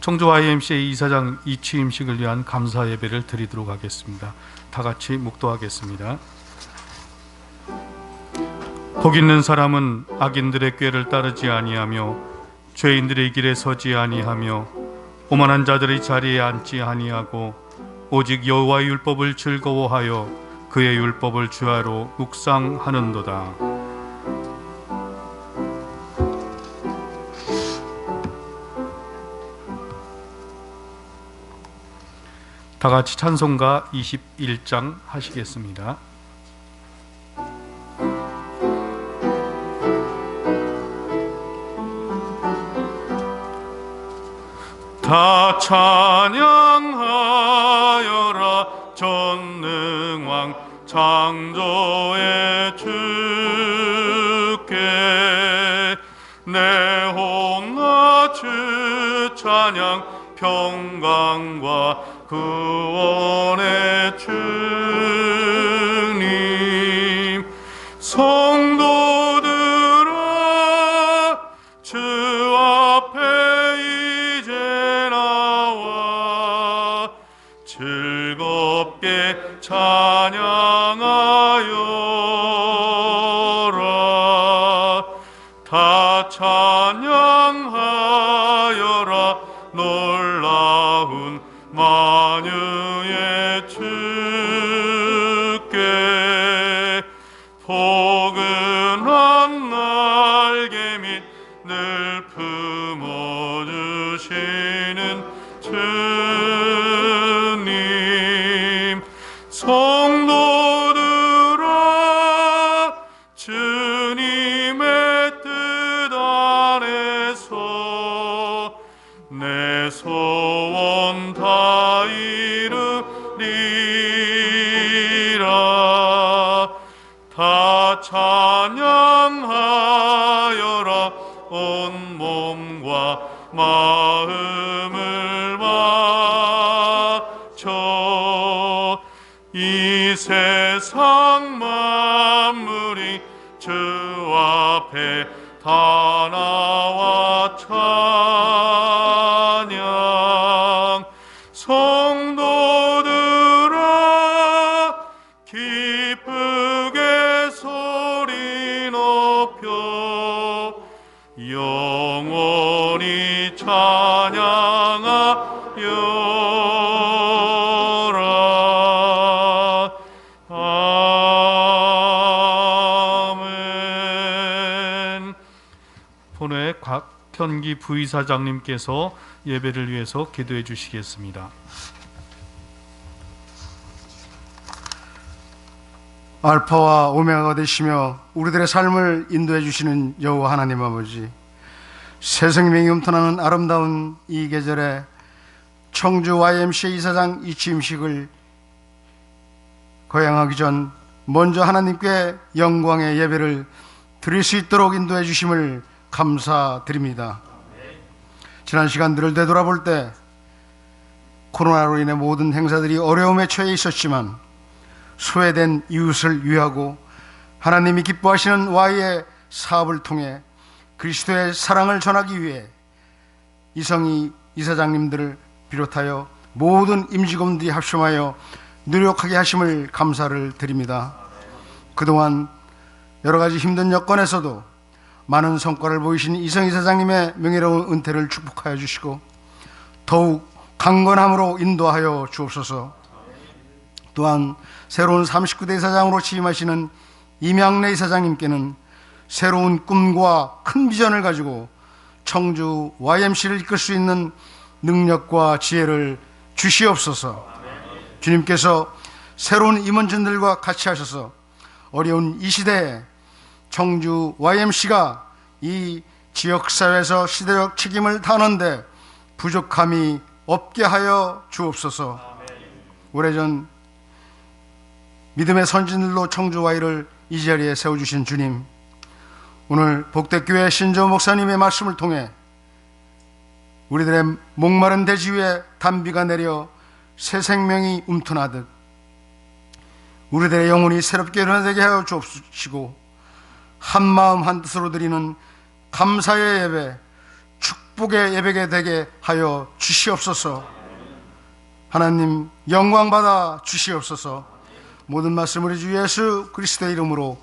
청주 YMCA 이사장 이취임식을 위한 감사 예배를 드리도록 하겠습니다. 다 같이 묵도하겠습니다. 복 있는 사람은 악인들의 꾀를 따르지 아니하며 죄인들의 길에 서지 아니하며 오만한 자들의 자리에 앉지 아니하고 오직 여호와의 율법을 즐거워하여 그의 율법을 주야로 묵상하는도다. 다 같이 찬송가 21장 하시겠습니다. 다 찬양하여라 전능왕 창조의 주께 내 홍아 주 찬양 평강과 구원의 주님 성도들아 주 앞에 이제 나와 즐겁게 찬양하여라 다 찬양하여라 놀라운 만유의 주께 포근한 날개 밑 늘 품어주시는 주님 성도들아 주님의 뜻 안에서 내 소원 다 이루리라 다 찬양하여라 온 몸과 마음을 맞춰 이 세상 만물이 주 앞에 다 나와 찬양 성도들아 기쁘게 소리 높여 영원히 찬양하여라 아멘. 본회 곽현기 부이사장님께서 예배를 위해서 기도해 주시겠습니다. 알파와 오메가가 되시며 우리들의 삶을 인도해 주시는 여호와 하나님 아버지, 새 생명이 움터나는 아름다운 이 계절에 청주 YMCA 이사장 이취임식을 거행하기 전 먼저 하나님께 영광의 예배를 드릴 수 있도록 인도해 주심을 감사드립니다. 지난 시간들을 되돌아볼 때 코로나로 인해 모든 행사들이 어려움에 처해 있었지만 소외된 이웃을 위하고 하나님이 기뻐하시는 Y의 사업을 통해 그리스도의 사랑을 전하기 위해 이성희 이사장님들을 비롯하여 모든 임직원들이 합심하여 노력하게 하심을 감사를 드립니다. 그동안 여러 가지 힘든 여건에서도 많은 성과를 보이신 이성희 이사장님의 명예로운 은퇴를 축복하여 주시고 더욱 강건함으로 인도하여 주옵소서. 또한 새로운 39대 이사장으로 취임하시는 임양래 이사장님께는 새로운 꿈과 큰 비전을 가지고 청주 YMC를 이끌 수 있는 능력과 지혜를 주시옵소서. 주님께서 새로운 임원진들과 같이 하셔서 어려운 이 시대에 청주 YMC가 이 지역사회에서 시대적 책임을 다하는데 부족함이 없게 하여 주옵소서. 오래전 믿음의 선진들로 청주 Y를 이 자리에 세워주신 주님, 오늘 복대교회 신조 목사님의 말씀을 통해 우리들의 목마른 대지 위에 단비가 내려 새 생명이 움트나듯 우리들의 영혼이 새롭게 일어나게 하여 주옵시고 한마음 한뜻으로 드리는 감사의 예배, 축복의 예배가 되게 하여 주시옵소서. 하나님 영광 받아 주시옵소서. 모든 말씀 우리 주 예수 그리스도의 이름으로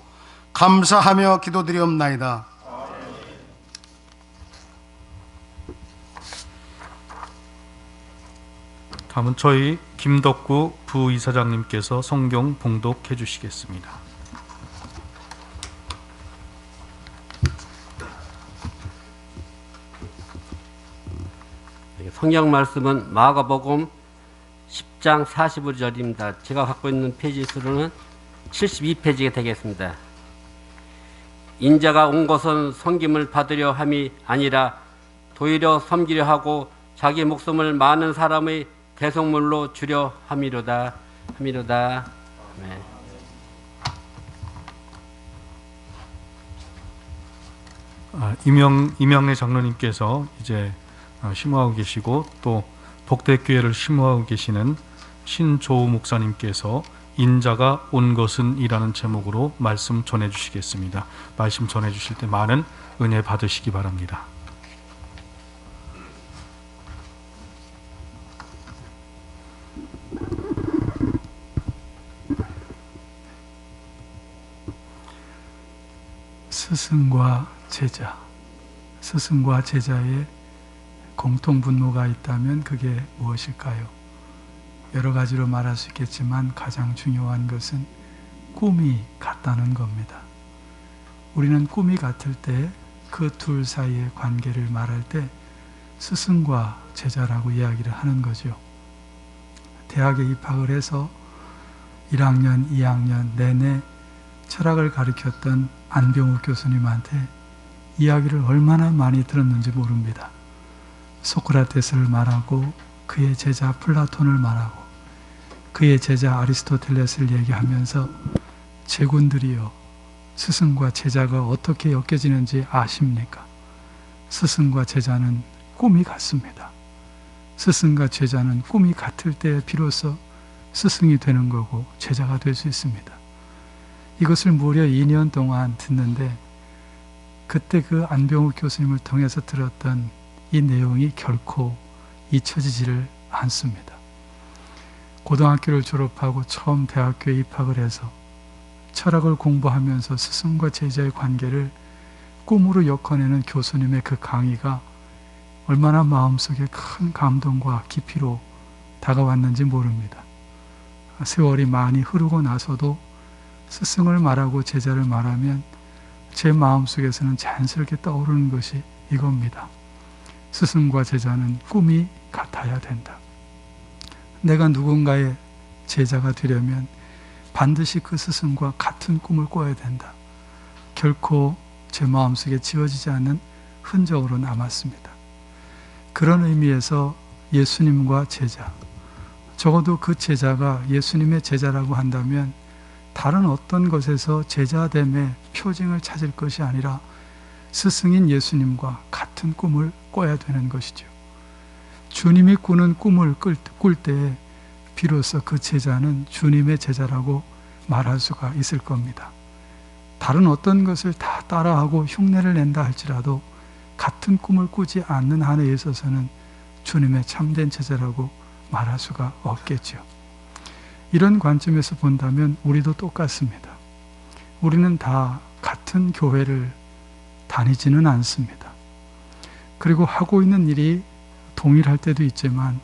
감사하며 기도드리옵나이다. 다음은 저희 김덕구 부이사장님께서 성경 봉독해 주시겠습니다. 성경 말씀은 마가복음 10장 45절입니다. 제가 갖고 있는 페이지 수로는 72페이지가 되겠습니다. 인자가 온 것은 섬김을 받으려 함이 아니라 도리어 섬기려 하고 자기 목숨을 많은 사람의 대속물로 주려 함이로다. 네. 임영래 장로님께서 이제 심호하고 계시고, 또 복대교회를 심호하고 계시는 신조우 목사님께서 인자가 온 것은 이라는 제목으로 말씀 전해주시겠습니다. 말씀 전해주실 때 많은 은혜 받으시기 바랍니다. 스승과 제자의 공통 분모가 있다면 그게 무엇일까요? 여러 가지로 말할 수 있겠지만 가장 중요한 것은 꿈이 같다는 겁니다. 우리는 꿈이 같을 때 그 둘 사이의 관계를 말할 때 스승과 제자라고 이야기를 하는 거죠. 대학에 입학을 해서 1학년, 2학년 내내 철학을 가르쳤던 안병욱 교수님한테 이야기를 얼마나 많이 들었는지 모릅니다. 소크라테스를 말하고 그의 제자 플라톤을 말하고 그의 제자 아리스토텔레스를 얘기하면서 제군들이여, 스승과 제자가 어떻게 엮여지는지 아십니까? 스승과 제자는 꿈이 같습니다. 스승과 제자는 꿈이 같을 때 비로소 스승이 되는 거고 제자가 될 수 있습니다. 이것을 무려 2년 동안 듣는데 그때 그 안병욱 교수님을 통해서 들었던 이 내용이 결코 잊혀지지를 않습니다. 고등학교를 졸업하고 처음 대학교에 입학을 해서 철학을 공부하면서 스승과 제자의 관계를 꿈으로 엮어내는 교수님의 그 강의가 얼마나 마음속에 큰 감동과 깊이로 다가왔는지 모릅니다. 세월이 많이 흐르고 나서도 스승을 말하고 제자를 말하면 제 마음속에서는 자연스럽게 떠오르는 것이 이겁니다. 스승과 제자는 꿈이 같아야 된다. 내가 누군가의 제자가 되려면 반드시 그 스승과 같은 꿈을 꿔야 된다. 결코 제 마음속에 지워지지 않는 흔적으로 남았습니다. 그런 의미에서 예수님과 제자, 적어도 그 제자가 예수님의 제자라고 한다면 다른 어떤 것에서 제자됨의 표징을 찾을 것이 아니라 스승인 예수님과 같은 꿈을 꿔야 되는 것이죠. 주님이 꾸는 꿈을 꿀 때 비로소 그 제자는 주님의 제자라고 말할 수가 있을 겁니다. 다른 어떤 것을 다 따라하고 흉내를 낸다 할지라도 같은 꿈을 꾸지 않는 한에 있어서는 주님의 참된 제자라고 말할 수가 없겠죠. 이런 관점에서 본다면 우리도 똑같습니다. 우리는 다 같은 교회를 다니지는 않습니다. 그리고 하고 있는 일이 동일할 때도 있지만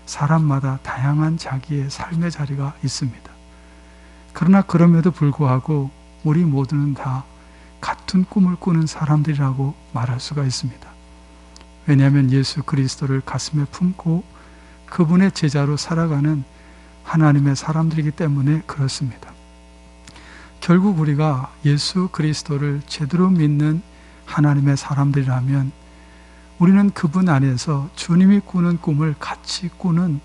사람마다 다양한 자기의 삶의 자리가 있습니다. 그러나 그럼에도 불구하고 우리 모두는 다 같은 꿈을 꾸는 사람들이라고 말할 수가 있습니다. 왜냐하면 예수 그리스도를 가슴에 품고 그분의 제자로 살아가는 하나님의 사람들이기 때문에 그렇습니다. 결국 우리가 예수 그리스도를 제대로 믿는 하나님의 사람들이라면 우리는 그분 안에서 주님이 꾸는 꿈을 같이 꾸는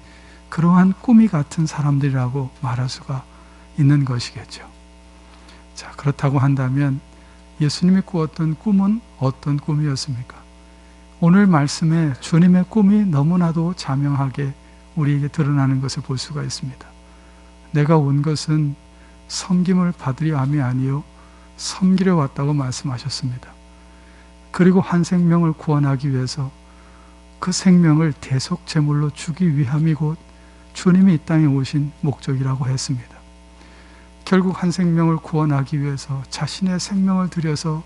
그러한 꿈이 같은 사람들이라고 말할 수가 있는 것이겠죠. 자, 그렇다고 한다면 예수님이 꾸었던 꿈은 어떤 꿈이었습니까? 오늘 말씀에 주님의 꿈이 너무나도 자명하게 우리에게 드러나는 것을 볼 수가 있습니다. 내가 온 것은 섬김을 받으려 함이 아니요 섬기려 왔다고 말씀하셨습니다. 그리고 한 생명을 구원하기 위해서 그 생명을 대속 제물로 주기 위함이 곧 주님이 이 땅에 오신 목적이라고 했습니다. 결국 한 생명을 구원하기 위해서 자신의 생명을 들여서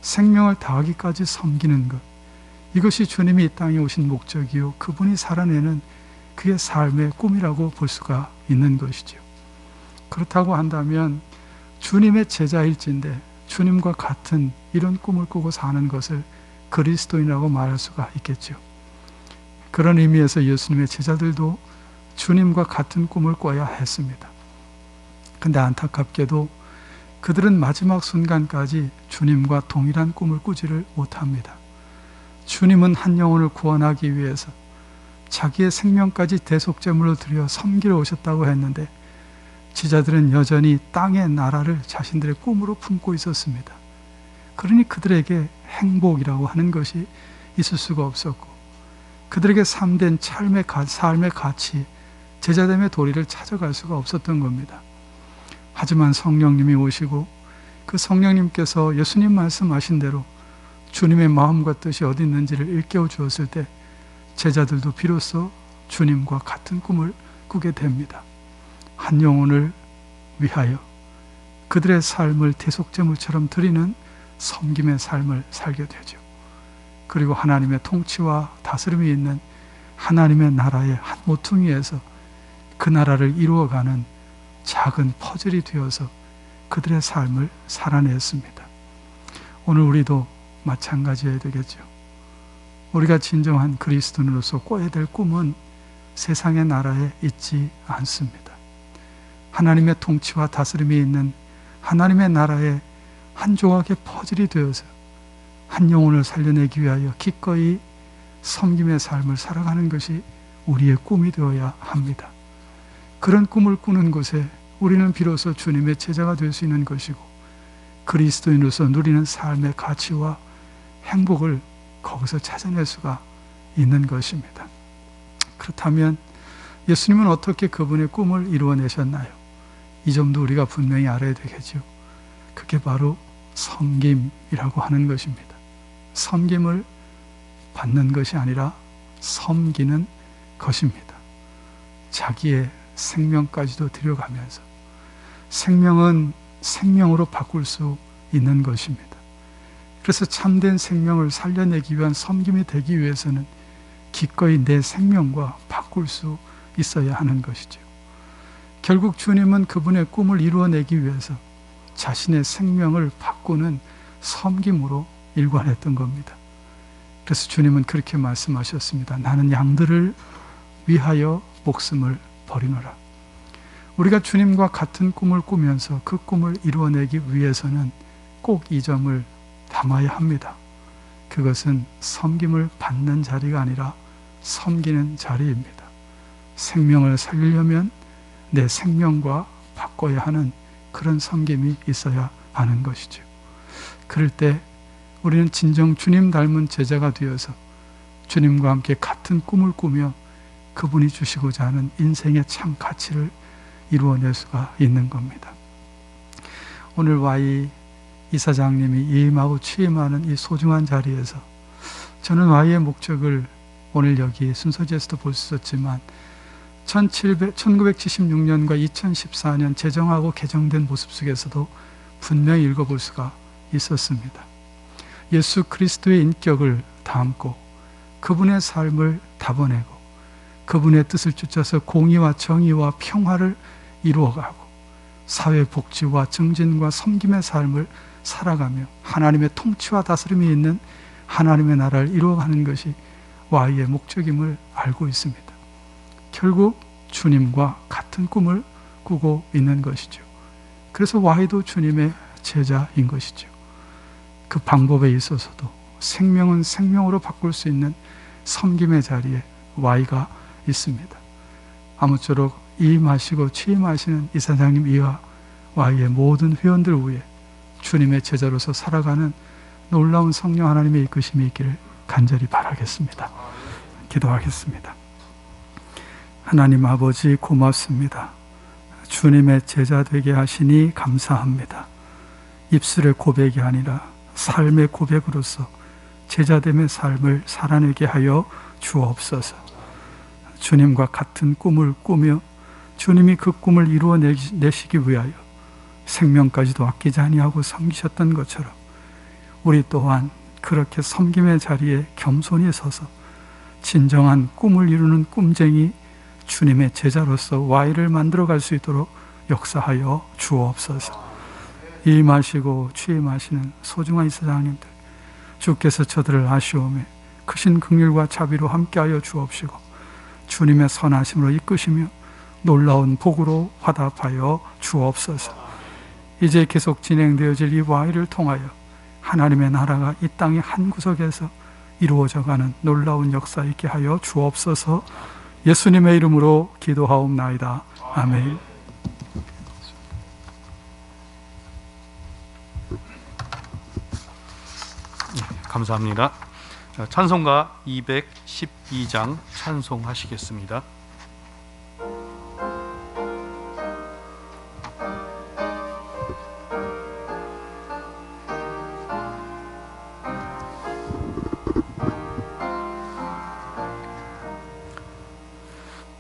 생명을 다하기까지 섬기는 것, 이것이 주님이 이 땅에 오신 목적이요, 그분이 살아내는 그의 삶의 꿈이라고 볼 수가 있는 것이죠. 그렇다고 한다면 주님의 제자일진데 주님과 같은 이런 꿈을 꾸고 사는 것을 그리스도인이라고 말할 수가 있겠죠. 그런 의미에서 예수님의 제자들도 주님과 같은 꿈을 꿔야 했습니다. 근데 안타깝게도 그들은 마지막 순간까지 주님과 동일한 꿈을 꾸지를 못합니다. 주님은 한 영혼을 구원하기 위해서 자기의 생명까지 대속제물로 드려 섬기러 오셨다고 했는데 제자들은 여전히 땅의 나라를 자신들의 꿈으로 품고 있었습니다. 그러니 그들에게 행복이라고 하는 것이 있을 수가 없었고, 그들에게 참된 삶의 가치, 제자됨의 도리를 찾아갈 수가 없었던 겁니다. 하지만 성령님이 오시고 그 성령님께서 예수님 말씀하신 대로 주님의 마음과 뜻이 어디 있는지를 일깨워 주었을 때 제자들도 비로소 주님과 같은 꿈을 꾸게 됩니다. 한 영혼을 위하여 그들의 삶을 대속제물처럼 드리는 섬김의 삶을 살게 되죠. 그리고 하나님의 통치와 다스림이 있는 하나님의 나라의 한 모퉁이에서 그 나라를 이루어가는 작은 퍼즐이 되어서 그들의 삶을 살아냈습니다. 오늘 우리도 마찬가지여야 되겠죠. 우리가 진정한 그리스도인으로서 꿔야 될 꿈은 세상의 나라에 있지 않습니다. 하나님의 통치와 다스림이 있는 하나님의 나라의 한 조각의 퍼즐이 되어서 한 영혼을 살려내기 위하여 기꺼이 섬김의 삶을 살아가는 것이 우리의 꿈이 되어야 합니다. 그런 꿈을 꾸는 곳에 우리는 비로소 주님의 제자가 될 수 있는 것이고, 그리스도인으로서 누리는 삶의 가치와 행복을 거기서 찾아낼 수가 있는 것입니다. 그렇다면 예수님은 어떻게 그분의 꿈을 이루어내셨나요? 이 점도 우리가 분명히 알아야 되겠죠. 그게 바로 섬김이라고 하는 것입니다. 섬김을 받는 것이 아니라 섬기는 것입니다. 자기의 생명까지도 들여가면서 생명은 생명으로 바꿀 수 있는 것입니다. 그래서 참된 생명을 살려내기 위한 섬김이 되기 위해서는 기꺼이 내 생명과 바꿀 수 있어야 하는 것이죠. 결국 주님은 그분의 꿈을 이루어내기 위해서 자신의 생명을 바꾸는 섬김으로 일관했던 겁니다. 그래서 주님은 그렇게 말씀하셨습니다. 나는 양들을 위하여 목숨을 버리노라. 우리가 주님과 같은 꿈을 꾸면서 그 꿈을 이루어내기 위해서는 꼭 이 점을 담아야 합니다. 그것은 섬김을 받는 자리가 아니라 섬기는 자리입니다. 생명을 살리려면 내 생명과 바꿔야 하는 그런 섬김이 있어야 하는 것이죠. 그럴 때 우리는 진정 주님 닮은 제자가 되어서 주님과 함께 같은 꿈을 꾸며 그분이 주시고자 하는 인생의 참 가치를 이루어낼 수가 있는 겁니다. 오늘 Y 이사장님이 임하고 취임하는 이 소중한 자리에서 저는 Y의 목적을 오늘 여기 순서지에서도 볼 수 있었지만 1976년과 2014년 제정하고 개정된 모습 속에서도 분명히 읽어볼 수가 있었습니다. 예수 그리스도의 인격을 담고 그분의 삶을 담아내고 그분의 뜻을 쫓아서 공의와 정의와 평화를 이루어가고 사회 복지와 증진과 섬김의 삶을 살아가며 하나님의 통치와 다스림이 있는 하나님의 나라를 이루어가는 것이 Y의 목적임을 알고 있습니다. 결국 주님과 같은 꿈을 꾸고 있는 것이죠. 그래서 Y도 주님의 제자인 것이죠. 그 방법에 있어서도 생명은 생명으로 바꿀 수 있는 섬김의 자리에 Y가 있습니다. 아무쪼록 임하시고 취임하시는 이사장님 이와 Y의 모든 회원들 위에 주님의 제자로서 살아가는 놀라운 성령 하나님의 이끄심이 있기를 간절히 바라겠습니다. 기도하겠습니다. 하나님 아버지 고맙습니다. 주님의 제자 되게 하시니 감사합니다. 입술의 고백이 아니라 삶의 고백으로서 제자됨의 삶을 살아내게 하여 주옵소서. 주님과 같은 꿈을 꾸며 주님이 그 꿈을 이루어내시기 위하여 생명까지도 아끼지 아니하고 섬기셨던 것처럼 우리 또한 그렇게 섬김의 자리에 겸손히 서서 진정한 꿈을 이루는 꿈쟁이 주님의 제자로서 Y를 만들어갈 수 있도록 역사하여 주옵소서. 이 마시고 취임하시는 소중한 이사장님들, 주께서 저들을 아시오매 크신 긍휼과 자비로 함께하여 주옵시고 주님의 선하심으로 이끄시며 놀라운 복으로 화답하여 주옵소서. 이제 계속 진행되어질 이 Y를 통하여 하나님의 나라가 이 땅의 한 구석에서 이루어져가는 놀라운 역사 있게 하여 주옵소서. 예수님의 이름으로 기도하옵나이다. 아멘. 감사합니다. 찬송가 212장 찬송하시겠습니다.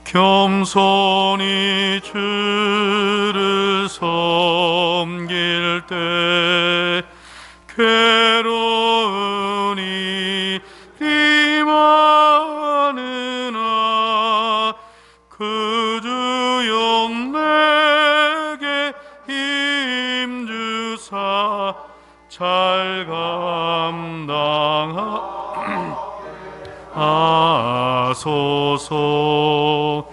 겸손히 주를 섬길 때 괴로운 일이 많으나 그 주여 내게 힘주사 잘 감당하소서.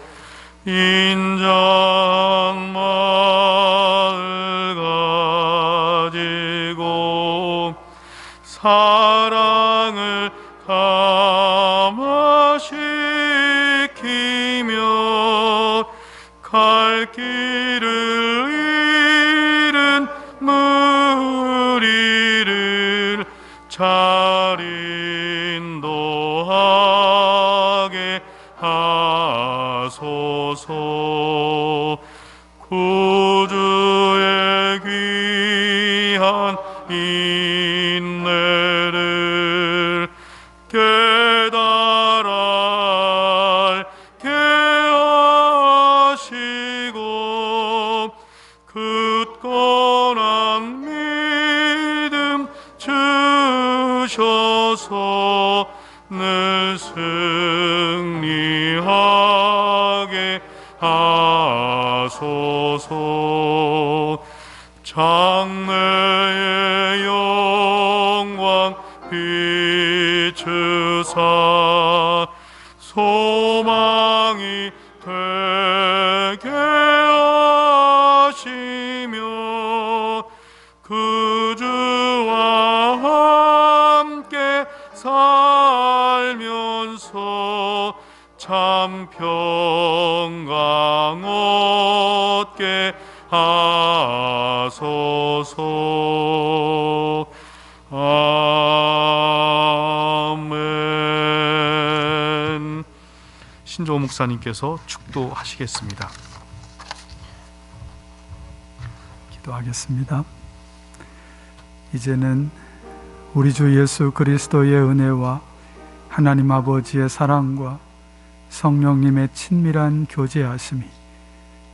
인자한 마을 가지고 사랑을 감화시키며 갈 길을 잃은 무리를 잘 인도하게 하소서. 구주의 귀한 인내를 깨달아 알게 하시고 굳건한 믿음 주셔서 늘 승리하게 하소서. 장래의 영광 비추사 소망이 되게 하시며 그 주와 함께 살면서 참 평강 얻게 하소서. 아멘. 신조 목사님께서 축도하시겠습니다. 기도하겠습니다. 이제는 우리 주 예수 그리스도의 은혜와 하나님 아버지의 사랑과 성령님의 친밀한 교제하심이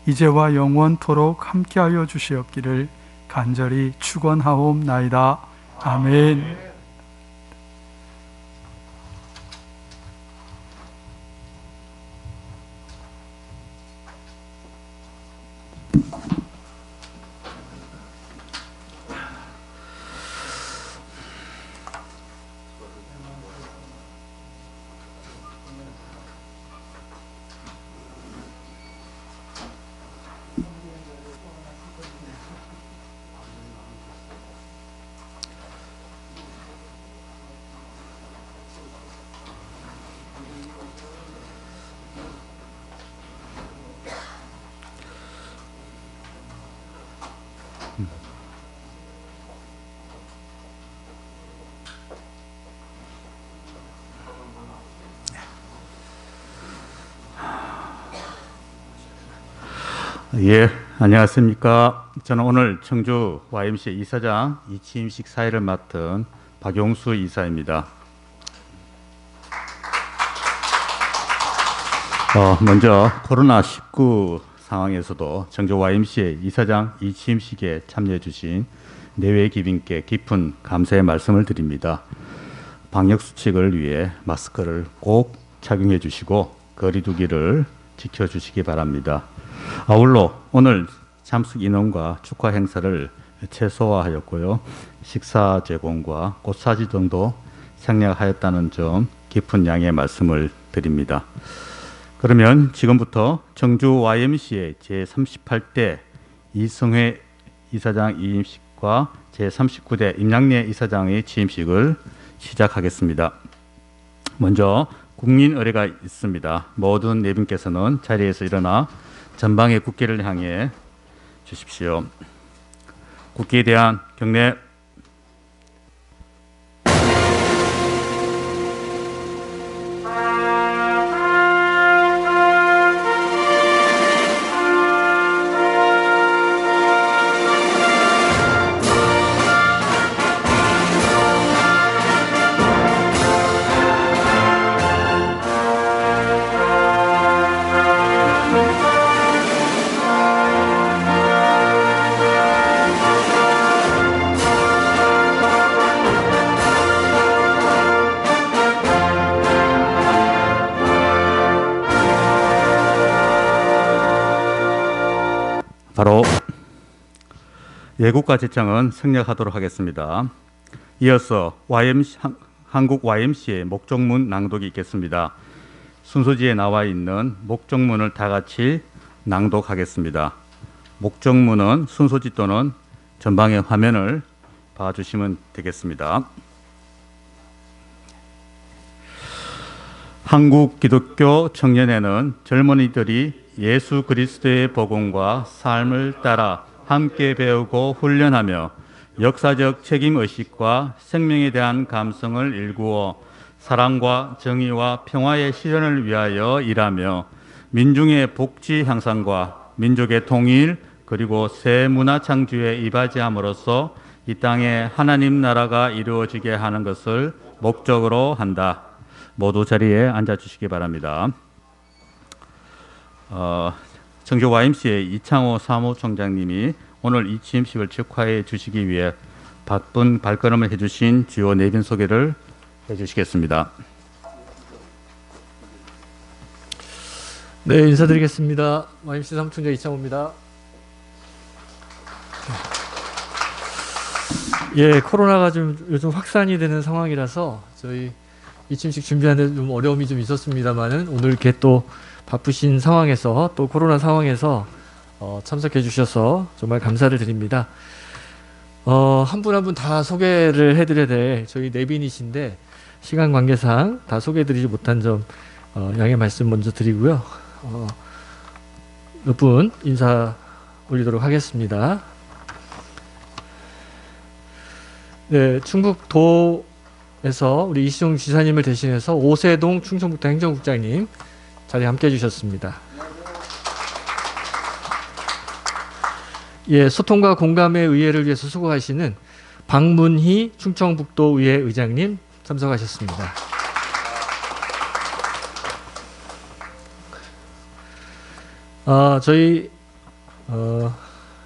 이제와 영원토록 함께하여 주시옵기를 간절히 축원하옵나이다. 아멘. 예, 안녕하십니까. 저는 오늘 청주 YMCA 이사장 이취임식 사회를 맡은 박용수 이사입니다. 먼저 코로나19 상황에서도 청주 YMCA 이사장 이 취임식에 참여해 주신 내외 귀빈께 깊은 감사의 말씀을 드립니다. 방역 수칙을 위해 마스크를 꼭 착용해 주시고 거리 두기를 지켜 주시기 바랍니다. 아울러 오늘 참석 인원과 축하 행사를 최소화하였고요. 식사 제공과 꽃사진 등도 생략하였다는 점 깊은 양해의 말씀을 드립니다. 그러면 지금부터 청주 YMCA 제38대 이성회 이사장 이임식과 제39대 임양래 이사장의 취임식을 시작하겠습니다. 먼저 국민 의례가 있습니다. 모든 내빈께서는 자리에서 일어나 전방의 국기를 향해 주십시오. 국기에 대한 경례. 바로 예국가 제창은 생략하도록 하겠습니다. 이어서 한국 YMCA 목적문 낭독이 있겠습니다. 순서지에 나와 있는 목적문을 다 같이 낭독하겠습니다. 목적문은 순서지 또는 전방의 화면을 봐주시면 되겠습니다. 한국 기독교 청년회는 젊은이들이 예수 그리스도의 복음과 삶을 따라 함께 배우고 훈련하며 역사적 책임의식과 생명에 대한 감성을 일구어 사랑과 정의와 평화의 실현을 위하여 일하며 민중의 복지 향상과 민족의 통일 그리고 새 문화 창조에 이바지함으로써 이 땅에 하나님 나라가 이루어지게 하는 것을 목적으로 한다. 모두 자리에 앉아주시기 바랍니다. 청주 YMCA 이창호 사무총장님이 오늘 이 취임식을 축하해 주시기 위해 바쁜 발걸음을 해주신 주요 내빈 소개를 해주시겠습니다. 네, 인사드리겠습니다. YMCA 사무총장 이창호입니다. 예, 코로나가 좀 요즘 확산이 되는 상황이라서 저희 이 취임식 준비하는 데 좀 어려움이 좀 있었습니다만은 오늘 이렇게 또 바쁘신 상황에서 또 코로나 상황에서 참석해 주셔서 정말 감사를 드립니다. 한 분 한 분 다 소개를 해드려야 될 저희 내빈이신데 시간 관계상 다 소개해드리지 못한 점 양해 말씀 먼저 드리고요. 몇 분 인사 올리도록 하겠습니다. 네, 충북도에서 우리 이시종 지사님을 대신해서 오세동 충청북도 행정국장님 자리에 함께 해주셨습니다. 예, 소통과 공감의 의회를 위해서 수고하시는 박문희 충청북도의회 의장님 참석하셨습니다. 저희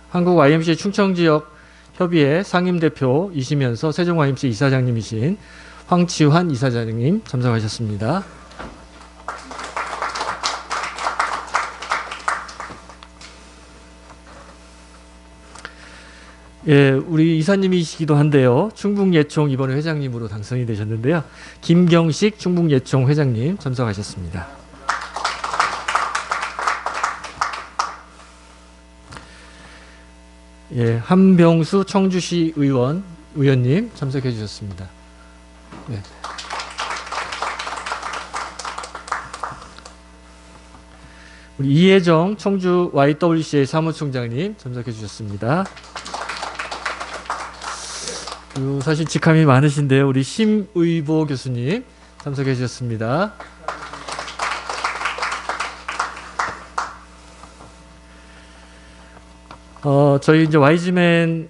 한국 YMCA 충청지역 협의회 상임대표이시면서 세종 YMCA 이사장님이신 황치환 이사장님 참석하셨습니다. 예, 우리 이사님이시기도 한데요. 충북예총 이번에 회장님으로 당선이 되셨는데요. 김경식 충북예총 회장님 참석하셨습니다. 예, 한병수 청주시 의원님 참석해 주셨습니다. 예. 우리 이혜정 청주 YWCA 사무총장님 참석해 주셨습니다. 그리고 사실 직함이 많으신데요. 우리 심의보 교수님 참석해 주셨습니다. 저희 이제 YG맨은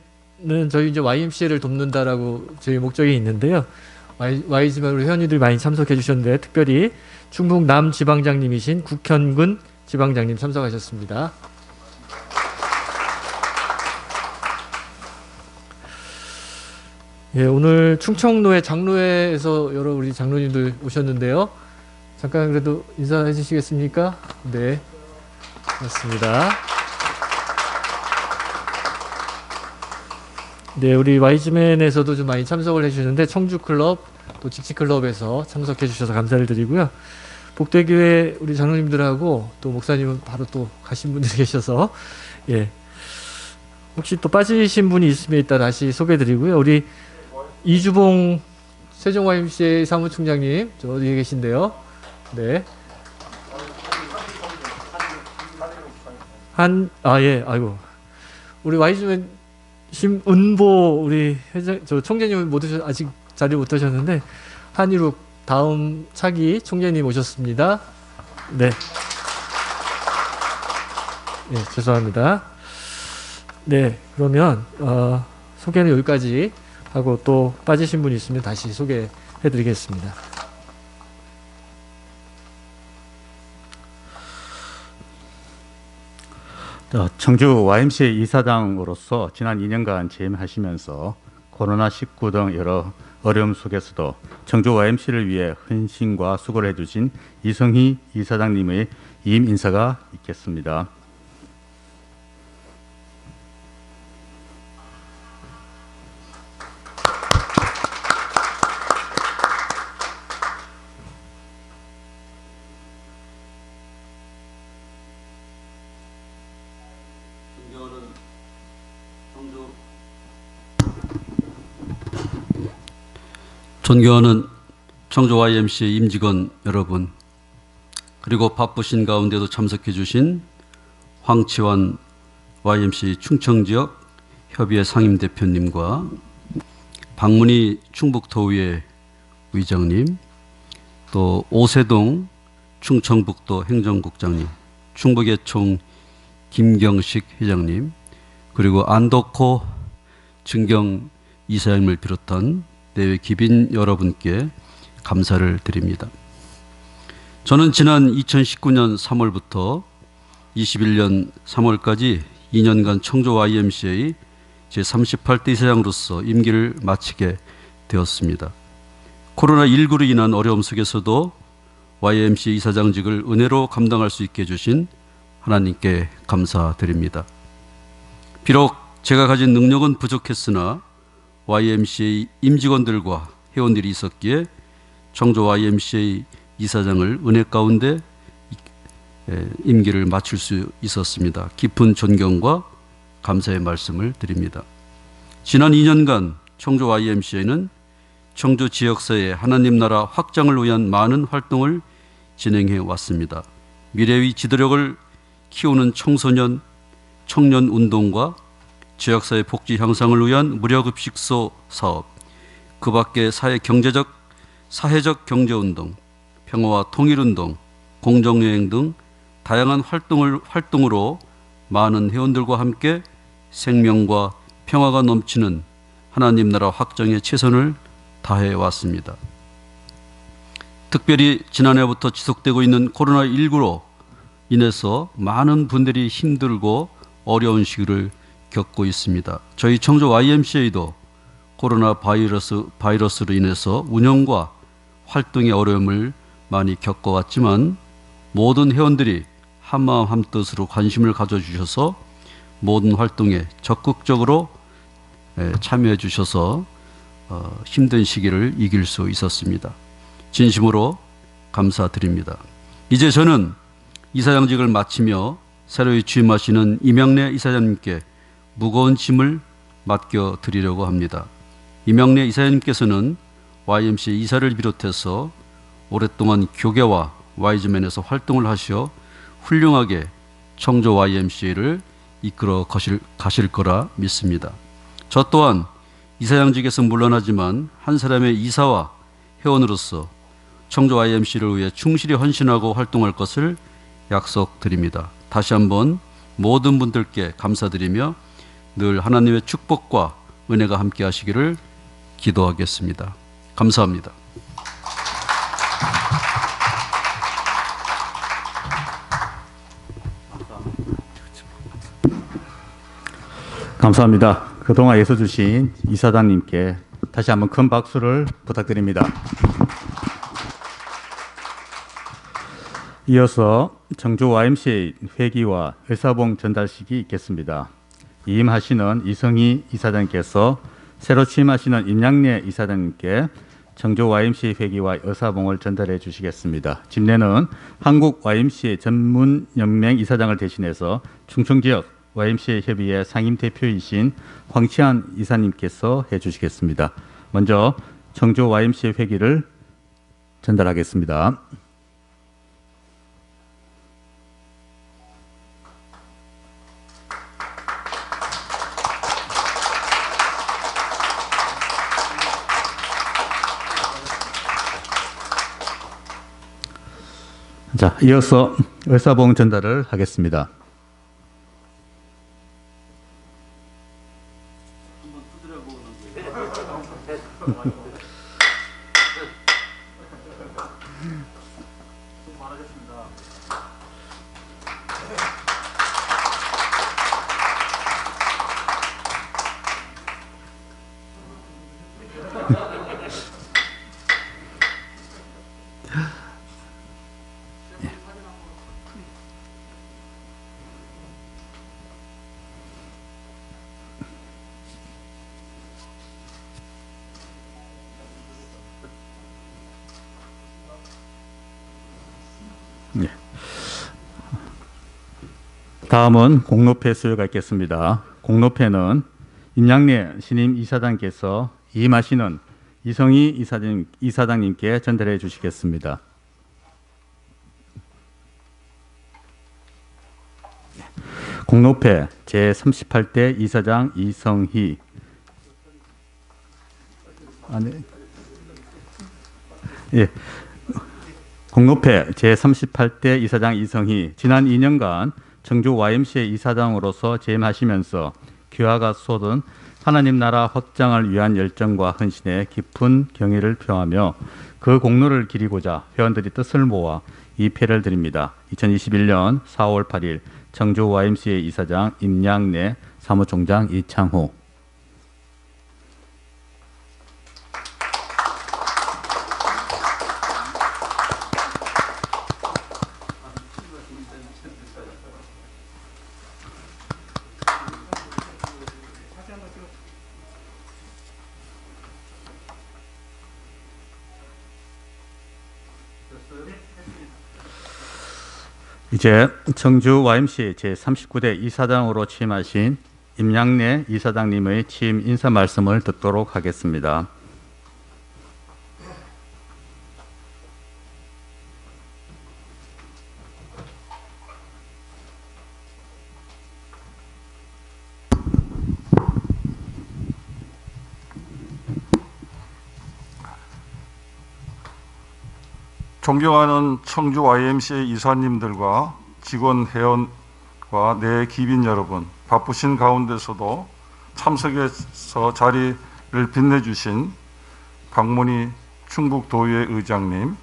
저희 이제 YMCA를 돕는다라고 저희 목적이 있는데요. Y지만 우리 회원님들이 많이 참석해 주셨는데 특별히 충북 남지방장님이신 국현근 지방장님 참석하셨습니다. 예, 오늘 충청로회 장로회에서 여러 우리 장로님들 오셨는데요. 잠깐 그래도 인사해 주시겠습니까? 네, 맞습니다. 네, 우리 Y즈맨에서도 좀 많이 참석을 해주셨는데 청주클럽 또 직지클럽에서 참석해 주셔서 감사를 드리고요. 복대교회 우리 장로님들하고 또 목사님은 바로 또 가신 분들이 계셔서 예, 혹시 또 빠지신 분이 있으면 이따 다시 소개해 드리고요. 우리 이주봉 세종 YMCA 사무총장님 저 어디에 계신데요? 네. 예, 아이고. 우리 Y즈맨 심은보 우리 회장 저 총재님은 못 오셔 아직 자리 못 하셨는데 한일욱 다음 차기 총재님 오셨습니다. 네. 네, 죄송합니다. 네, 그러면 소개는 여기까지 하고 또 빠지신 분이 있으면 다시 소개해 드리겠습니다. 청주 YMCA 이사장으로서 지난 2년간 재임하시면서 코로나19 등 여러 어려움 속에서도 청주 YMCA를 위해 헌신과 수고를 해주신 이성희 이사장님의 이임 인사가 있겠습니다. 존경하는 청주 YMCA 임직원 여러분, 그리고 바쁘신 가운데도 참석해 주신 황치환 YMCA 충청지역 협의회 상임대표님과 박문희 충북도의회 의장님, 또 오세동 충청북도 행정국장님, 충북예총 김경식 회장님, 그리고 안덕호 증경 이사장님을 비롯한 내외 기빈 여러분께 감사를 드립니다. 저는 지난 2019년 3월부터 21년 3월까지 2년간 청주 YMCA 제38대 이사장으로서 임기를 마치게 되었습니다. 코로나19로 인한 어려움 속에서도 YMCA 이사장직을 은혜로 감당할 수 있게 해주신 하나님께 감사드립니다. 비록 제가 가진 능력은 부족했으나 YMCA 임직원들과 회원들이 있었기에 청주 YMCA 이사장을 은혜 가운데 임기를 마칠 수 있었습니다. 깊은 존경과 감사의 말씀을 드립니다. 지난 2년간 청주 YMCA는 청주 지역사회 하나님 나라 확장을 위한 많은 활동을 진행해 왔습니다. 미래의 지도력을 키우는 청소년, 청년 운동과 지역사회 복지 향상을 위한 무료급식소 사업, 그 밖에 사회적 경제운동, 평화와 통일운동, 공정여행 등 다양한 활동으로 많은 회원들과 함께 생명과 평화가 넘치는 하나님 나라 확장에 최선을 다해 왔습니다. 특별히 지난해부터 지속되고 있는 코로나19로 인해서 많은 분들이 힘들고 어려운 시기를 겪고 있습니다. 저희 청주 YMCA도 코로나 바이러스로 인해서 운영과 활동의 어려움을 많이 겪어왔지만 모든 회원들이 한마음 한뜻으로 관심을 가져주셔서 모든 활동에 적극적으로 참여해 주셔서 힘든 시기를 이길 수 있었습니다. 진심으로 감사드립니다. 이제 저는 이사장직을 마치며 새로이 취임하시는 이명래 이사장님께 무거운 짐을 맡겨드리려고 합니다. 이명래 이사장님께서는 YMCA 이사를 비롯해서 오랫동안 교계와 Y즈맨에서 활동을 하시어 훌륭하게 청주 YMCA를 이끌어 가실 거라 믿습니다. 저 또한 이사장직에서 물러나지만 한 사람의 이사와 회원으로서 청주 YMCA를 위해 충실히 헌신하고 활동할 것을 약속드립니다. 다시 한번 모든 분들께 감사드리며 늘 하나님의 축복과 은혜가 함께 하시기를 기도하겠습니다. 감사합니다. 감사합니다. 그동안 예서 주신 이사장님께 다시 한번 큰 박수를 부탁드립니다. 이어서 청주 YMCA 회기와 의사봉 전달식이 있겠습니다. 이임하시는 이성희 이사장께서 새로 취임하시는 임양래 이사장님께 청주 YMCA 회기와 의사봉을 전달해 주시겠습니다. 집례는 한국 YMCA 전문연맹 이사장을 대신해서 충청지역 YMCA 협의회 상임대표이신 황치한 이사님께서 해주시겠습니다. 먼저 청주 YMCA 회기를 전달하겠습니다. 자, 이어서 의사봉 전달을 하겠습니다. 네. 다음은 공로패 수여가 있겠습니다. 공로패는 임양래 신임 이사장께서 임하시는 이성희 이사장님께 전달해 주시겠습니다. 공로패 제38대 이사장 이성희. 예. 공로패 제38대 이사장 이성희, 지난 2년간 청주 YMCA 이사장으로서 재임하시면서 귀화가 쏟은 하나님 나라 확장을 위한 열정과 헌신에 깊은 경의를 표하며 그 공로를 기리고자 회원들이 뜻을 모아 이 패를 드립니다. 2021년 4월 8일 청주 YMCA 이사장 임양래, 사무총장 이창호. 이제 청주 YMCA 제39대 이사장으로 취임하신 임양래 이사장님의 취임 인사 말씀을 듣도록 하겠습니다. 존경하는 청주 YMCA 이사님들과 직원 회원과 내 기빈 여러분, 바쁘신 가운데서도 참석해서 자리를 빛내주신 박문희 충북도의회 의장님,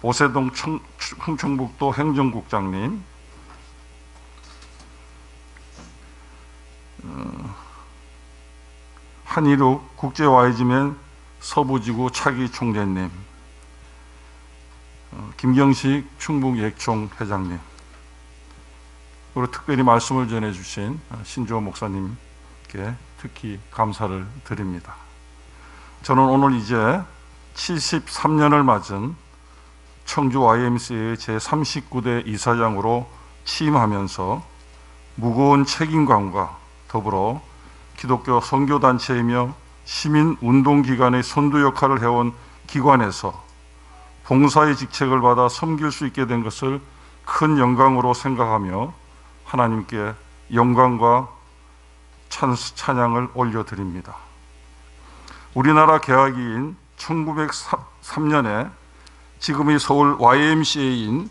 오세동 충청북도 행정국장님, 한일욱 국제YG맨 서부지구 차기 총재님, 김경식 충북예총 회장님, 그리고 특별히 말씀을 전해주신 신조 목사님께 특히 감사를 드립니다. 저는 오늘 이제 73년을 맞은 청주 YMCA 제39대 이사장으로 취임하면서 무거운 책임감과 더불어 기독교 선교단체이며 시민운동기관의 선두 역할을 해온 기관에서 봉사의 직책을 받아 섬길 수 있게 된 것을 큰 영광으로 생각하며 하나님께 영광과 찬양을 올려드립니다. 우리나라 개화기인 1903년에 지금의 서울 YMCA인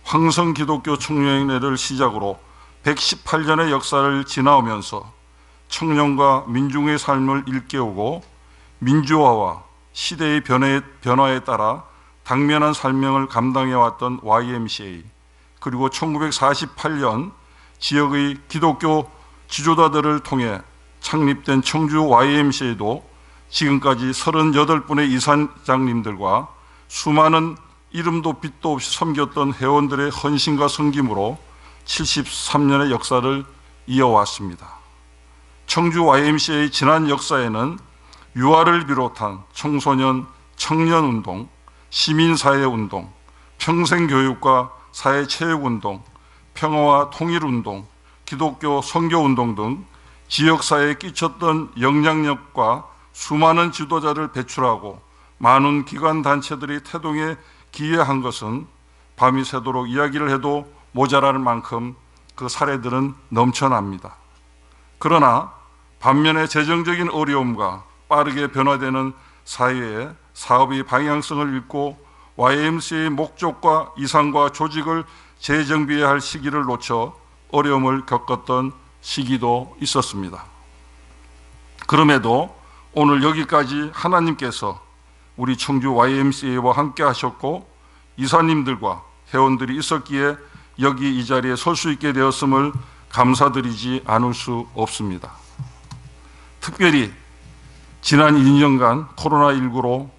황성기독교 청년회를 시작으로 118년의 역사를 지나오면서 청년과 민중의 삶을 일깨우고 민주화와 시대의 변화에 따라 당면한 설명을 감당해왔던 YMCA, 그리고 1948년 지역의 기독교 지도자들을 통해 창립된 청주 YMCA도 지금까지 38분의 이사장님들과 수많은 이름도 빛도 없이 섬겼던 회원들의 헌신과 섬김으로 73년의 역사를 이어왔습니다. 청주 YMCA의 지난 역사에는 유아를 비롯한 청소년, 청년운동, 시민사회운동, 평생교육과 사회체육운동, 평화와 통일운동, 기독교 선교운동 등 지역사회에 끼쳤던 영향력과 수많은 지도자를 배출하고 많은 기관단체들이 태동에 기여한 것은 밤이 새도록 이야기를 해도 모자랄 만큼 그 사례들은 넘쳐납니다. 그러나 반면에 재정적인 어려움과 빠르게 변화되는 사회에 사업의 방향성을 잃고 YMCA의 목적과 이상과 조직을 재정비해야 할 시기를 놓쳐 어려움을 겪었던 시기도 있었습니다. 그럼에도 오늘 여기까지 하나님께서 우리 청주 YMCA와 함께 하셨고 이사님들과 회원들이 있었기에 여기 이 자리에 설 수 있게 되었음을 감사드리지 않을 수 없습니다. 특별히 지난 2년간 코로나19로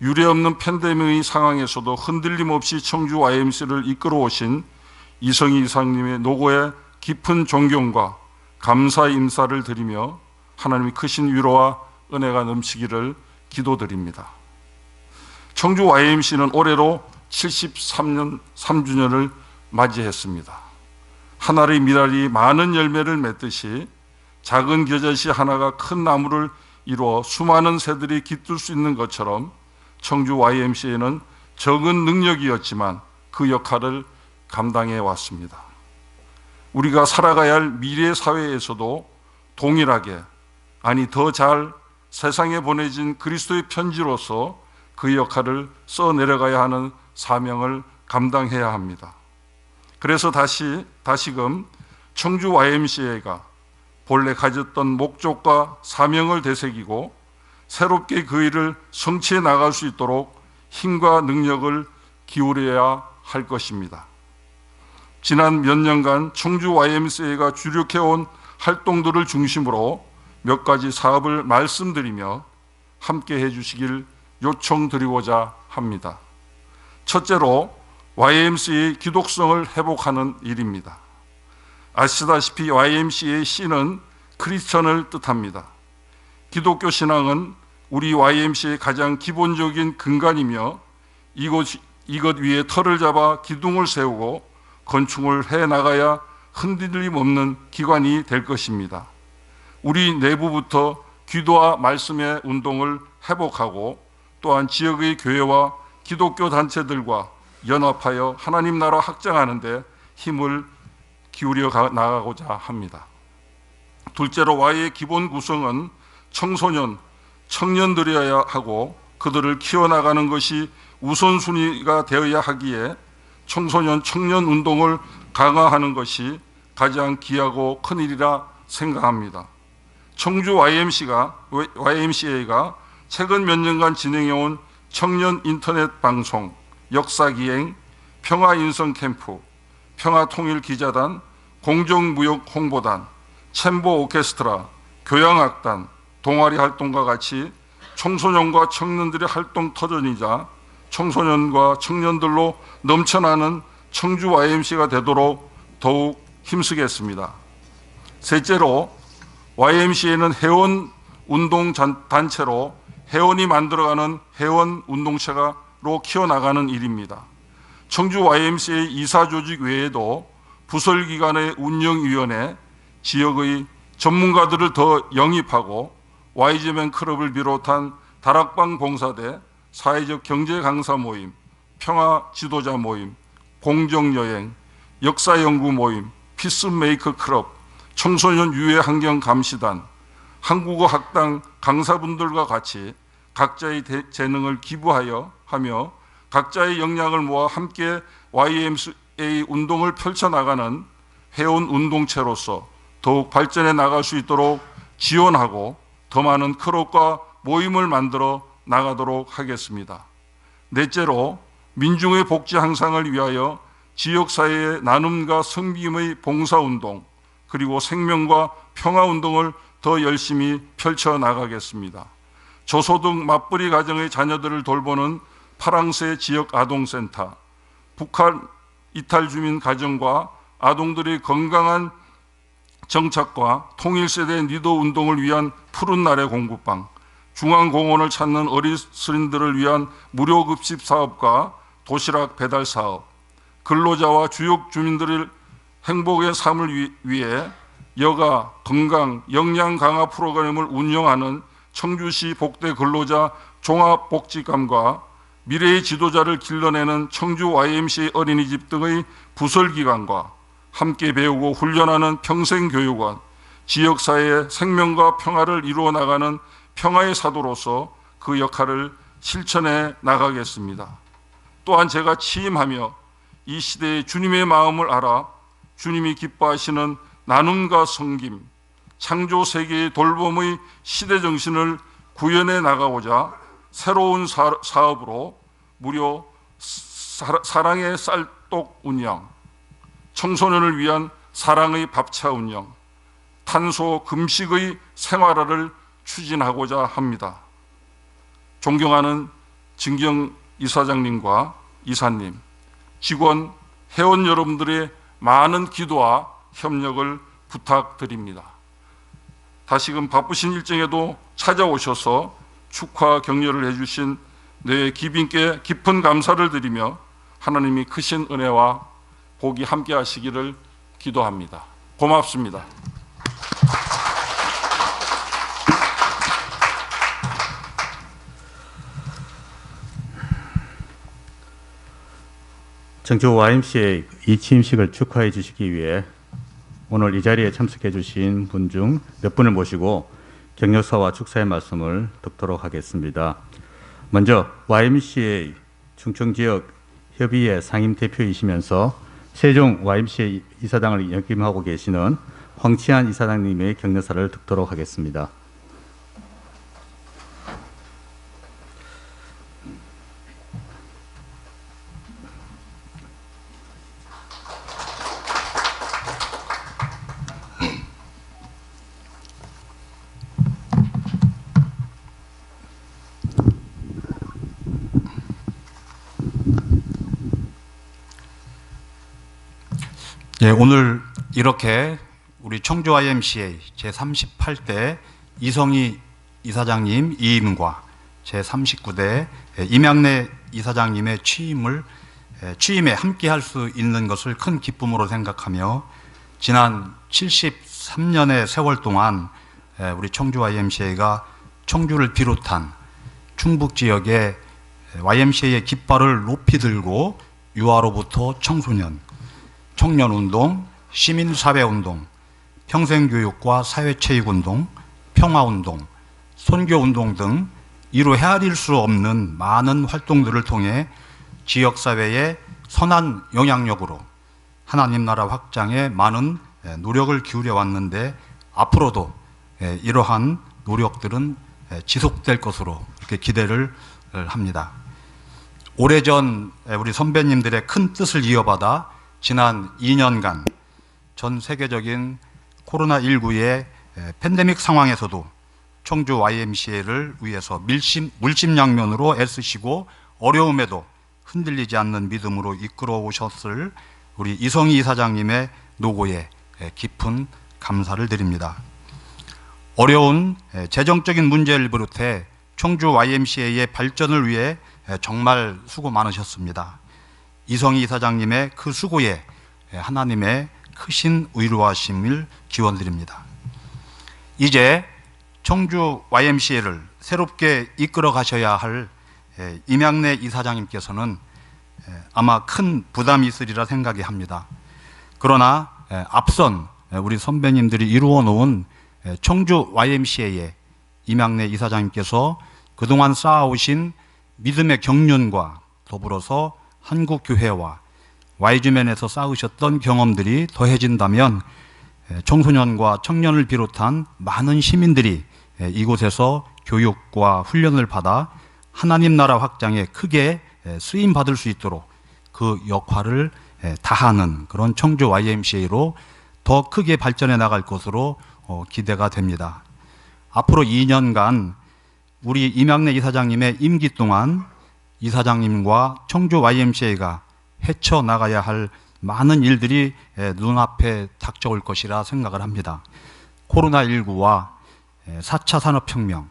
유례없는 팬데믹의 상황에서도 흔들림 없이 청주 YMCA를 이끌어 오신 이성희 이사님의 노고에 깊은 존경과 감사의 인사를 드리며 하나님의 크신 위로와 은혜가 넘치기를 기도드립니다. 청주 YMCA는 올해로 73년 3주년을 맞이했습니다. 하나의 미랄이 많은 열매를 맺듯이 작은 겨자씨 하나가 큰 나무를 이루어 수많은 새들이 깃들 수 있는 것처럼 청주 YMCA는 적은 능력이었지만 그 역할을 감당해 왔습니다. 우리가 살아가야 할 미래 사회에서도 동일하게, 아니 더 잘 세상에 보내진 그리스도의 편지로서 그 역할을 써내려가야 하는 사명을 감당해야 합니다. 그래서 다시금 청주 YMCA가 본래 가졌던 목적과 사명을 되새기고 새롭게 그 일을 성취해 나갈 수 있도록 힘과 능력을 기울여야 할 것입니다. 지난 몇 년간 청주 YMCA가 주력해온 활동들을 중심으로 몇 가지 사업을 말씀드리며 함께 해주시길 요청드리고자 합니다. 첫째로 YMCA의 기독성을 회복하는 일입니다. 아시다시피 YMCA의 C는 크리스천을 뜻합니다. 기독교 신앙은 우리 YMCA의 가장 기본적인 근간이며 이것 위에 털을 잡아 기둥을 세우고 건축을 해나가야 흔들림 없는 기관이 될 것입니다. 우리 내부부터 기도와 말씀의 운동을 회복하고 또한 지역의 교회와 기독교 단체들과 연합하여 하나님 나라 확장하는 데 힘을 기울여 나가고자 합니다. 둘째로 Y의 기본 구성은 청소년, 청년들이어야 하고 그들을 키워나가는 것이 우선순위가 되어야 하기에 청소년, 청년 운동을 강화하는 것이 가장 귀하고 큰 일이라 생각합니다. 청주 YMCA가 최근 몇 년간 진행해온 청년 인터넷 방송, 역사기행, 평화인성 캠프, 평화통일기자단, 공정무역 홍보단, 챔버 오케스트라, 교향악단, 동아리 활동과 같이 청소년과 청년들의 활동 터전이자 청소년과 청년들로 넘쳐나는 청주 YMCA가 되도록 더욱 힘쓰겠습니다. 셋째로 YMCA는 회원 운동 단체로 회원이 만들어가는 회원 운동체로 키워나가는 일입니다. 청주 YMCA 이사조직 외에도 부설기관의 운영위원회, 지역의 전문가들을 더 영입하고 YG맨 클럽을 비롯한 다락방 봉사대, 사회적 경제 강사 모임, 평화 지도자 모임, 공정여행, 역사연구 모임, 피스메이커 클럽, 청소년 유해 환경 감시단, 한국어 학당 강사분들과 같이 각자의 재능을 기부하여 하며 각자의 역량을 모아 함께 YMCA 운동을 펼쳐나가는 회원 운동체로서 더욱 발전해 나갈 수 있도록 지원하고 더 많은 클럽과 모임을 만들어 나가도록 하겠습니다. 넷째로 민중의 복지 향상을 위하여 지역사회의 나눔과 섬김의 봉사운동 그리고 생명과 평화운동을 더 열심히 펼쳐나가겠습니다. 저소득 맞벌이 가정의 자녀들을 돌보는 파랑새 지역 아동센터, 북한 이탈 주민 가정과 아동들의 건강한 정착과 통일세대 리더 운동을 위한 푸른 날의 공부방, 중앙공원을 찾는 어르신들을 위한 무료급식 사업과 도시락 배달 사업, 근로자와 주요 주민들의 행복의 삶을 위해 여가, 건강, 역량 강화 프로그램을 운영하는 청주시 복대 근로자 종합복지감과 미래의 지도자를 길러내는 청주 YMCA 어린이집 등의 부설기관과 함께 배우고 훈련하는 평생교육원, 지역사회의 생명과 평화를 이루어 나가는 평화의 사도로서 그 역할을 실천해 나가겠습니다. 또한 제가 취임하며 이 시대의 주님의 마음을 알아 주님이 기뻐하시는 나눔과 섬김, 창조 세계의 돌봄의 시대 정신을 구현해 나가고자 새로운 사업으로 무료 사랑의 쌀떡 운영, 청소년을 위한 사랑의 밥차 운영, 탄소 금식의 생활화를 추진하고자 합니다. 존경하는 진경 이사장님과 이사님, 직원, 회원 여러분들의 많은 기도와 협력을 부탁드립니다. 다시금 바쁘신 일정에도 찾아오셔서 축하 격려를 해주신 내 기빈께 깊은 감사를 드리며 하나님이 크신 은혜와 복이 함께 하시기를 기도합니다. 고맙습니다. 청주 YMCA 이 취임식을 축하해 주시기 위해 오늘 이 자리에 참석해 주신 분 중 몇 분을 모시고 격려사와 축사의 말씀을 듣도록 하겠습니다. 먼저 YMCA 충청지역 협의회 상임대표이시면서 세종 YMCA 이사장을 역임하고 계시는 황치한 이사장님의 격려사를 듣도록 하겠습니다. 예, 오늘 이렇게 우리 청주 YMCA 제38대 이성희 이사장님 이임과 제39대 임양래 이사장님의 취임에 함께할 수 있는 것을 큰 기쁨으로 생각하며 지난 73년의 세월 동안 우리 청주 YMCA가 청주를 비롯한 충북 지역의 YMCA의 깃발을 높이 들고 유아로부터 청소년, 청년운동, 시민사회운동, 평생교육과 사회체육운동, 평화운동, 선교운동 등 이루 헤아릴 수 없는 많은 활동들을 통해 지역사회의 선한 영향력으로 하나님 나라 확장에 많은 노력을 기울여 왔는데 앞으로도 이러한 노력들은 지속될 것으로 이렇게 기대를 합니다. 오래전 우리 선배님들의 큰 뜻을 이어받아 지난 2년간 전 세계적인 코로나19의 팬데믹 상황에서도 청주 YMCA를 위해서 물심양면으로 애쓰시고 어려움에도 흔들리지 않는 믿음으로 이끌어 오셨을 우리 이성희 이사장님의 노고에 깊은 감사를 드립니다. 어려운 재정적인 문제를 비롯해 청주 YMCA의 발전을 위해 정말 수고 많으셨습니다. 이성희 이사장님의 그 수고에 하나님의 크신 의로하심을 기원드립니다. 이제 청주 YMCA를 새롭게 이끌어 가셔야 할 임양래 이사장님께서는 아마 큰 부담이 있으리라 생각이 합니다. 그러나 앞선 우리 선배님들이 이루어 놓은 청주 YMCA의 임양래 이사장님께서 그동안 쌓아오신 믿음의 경륜과 더불어서 한국교회와 Y주면에서 쌓으셨던 경험들이 더해진다면 청소년과 청년을 비롯한 많은 시민들이 이곳에서 교육과 훈련을 받아 하나님 나라 확장에 크게 쓰임 받을 수 있도록 그 역할을 다하는 그런 청주 YMCA로 더 크게 발전해 나갈 것으로 기대가 됩니다. 앞으로 2년간 우리 임양래 이사장님의 임기 동안 이사장님과 청주 YMCA가 헤쳐나가야 할 많은 일들이 눈앞에 닥쳐올 것이라 생각을 합니다. 코로나19와 4차 산업혁명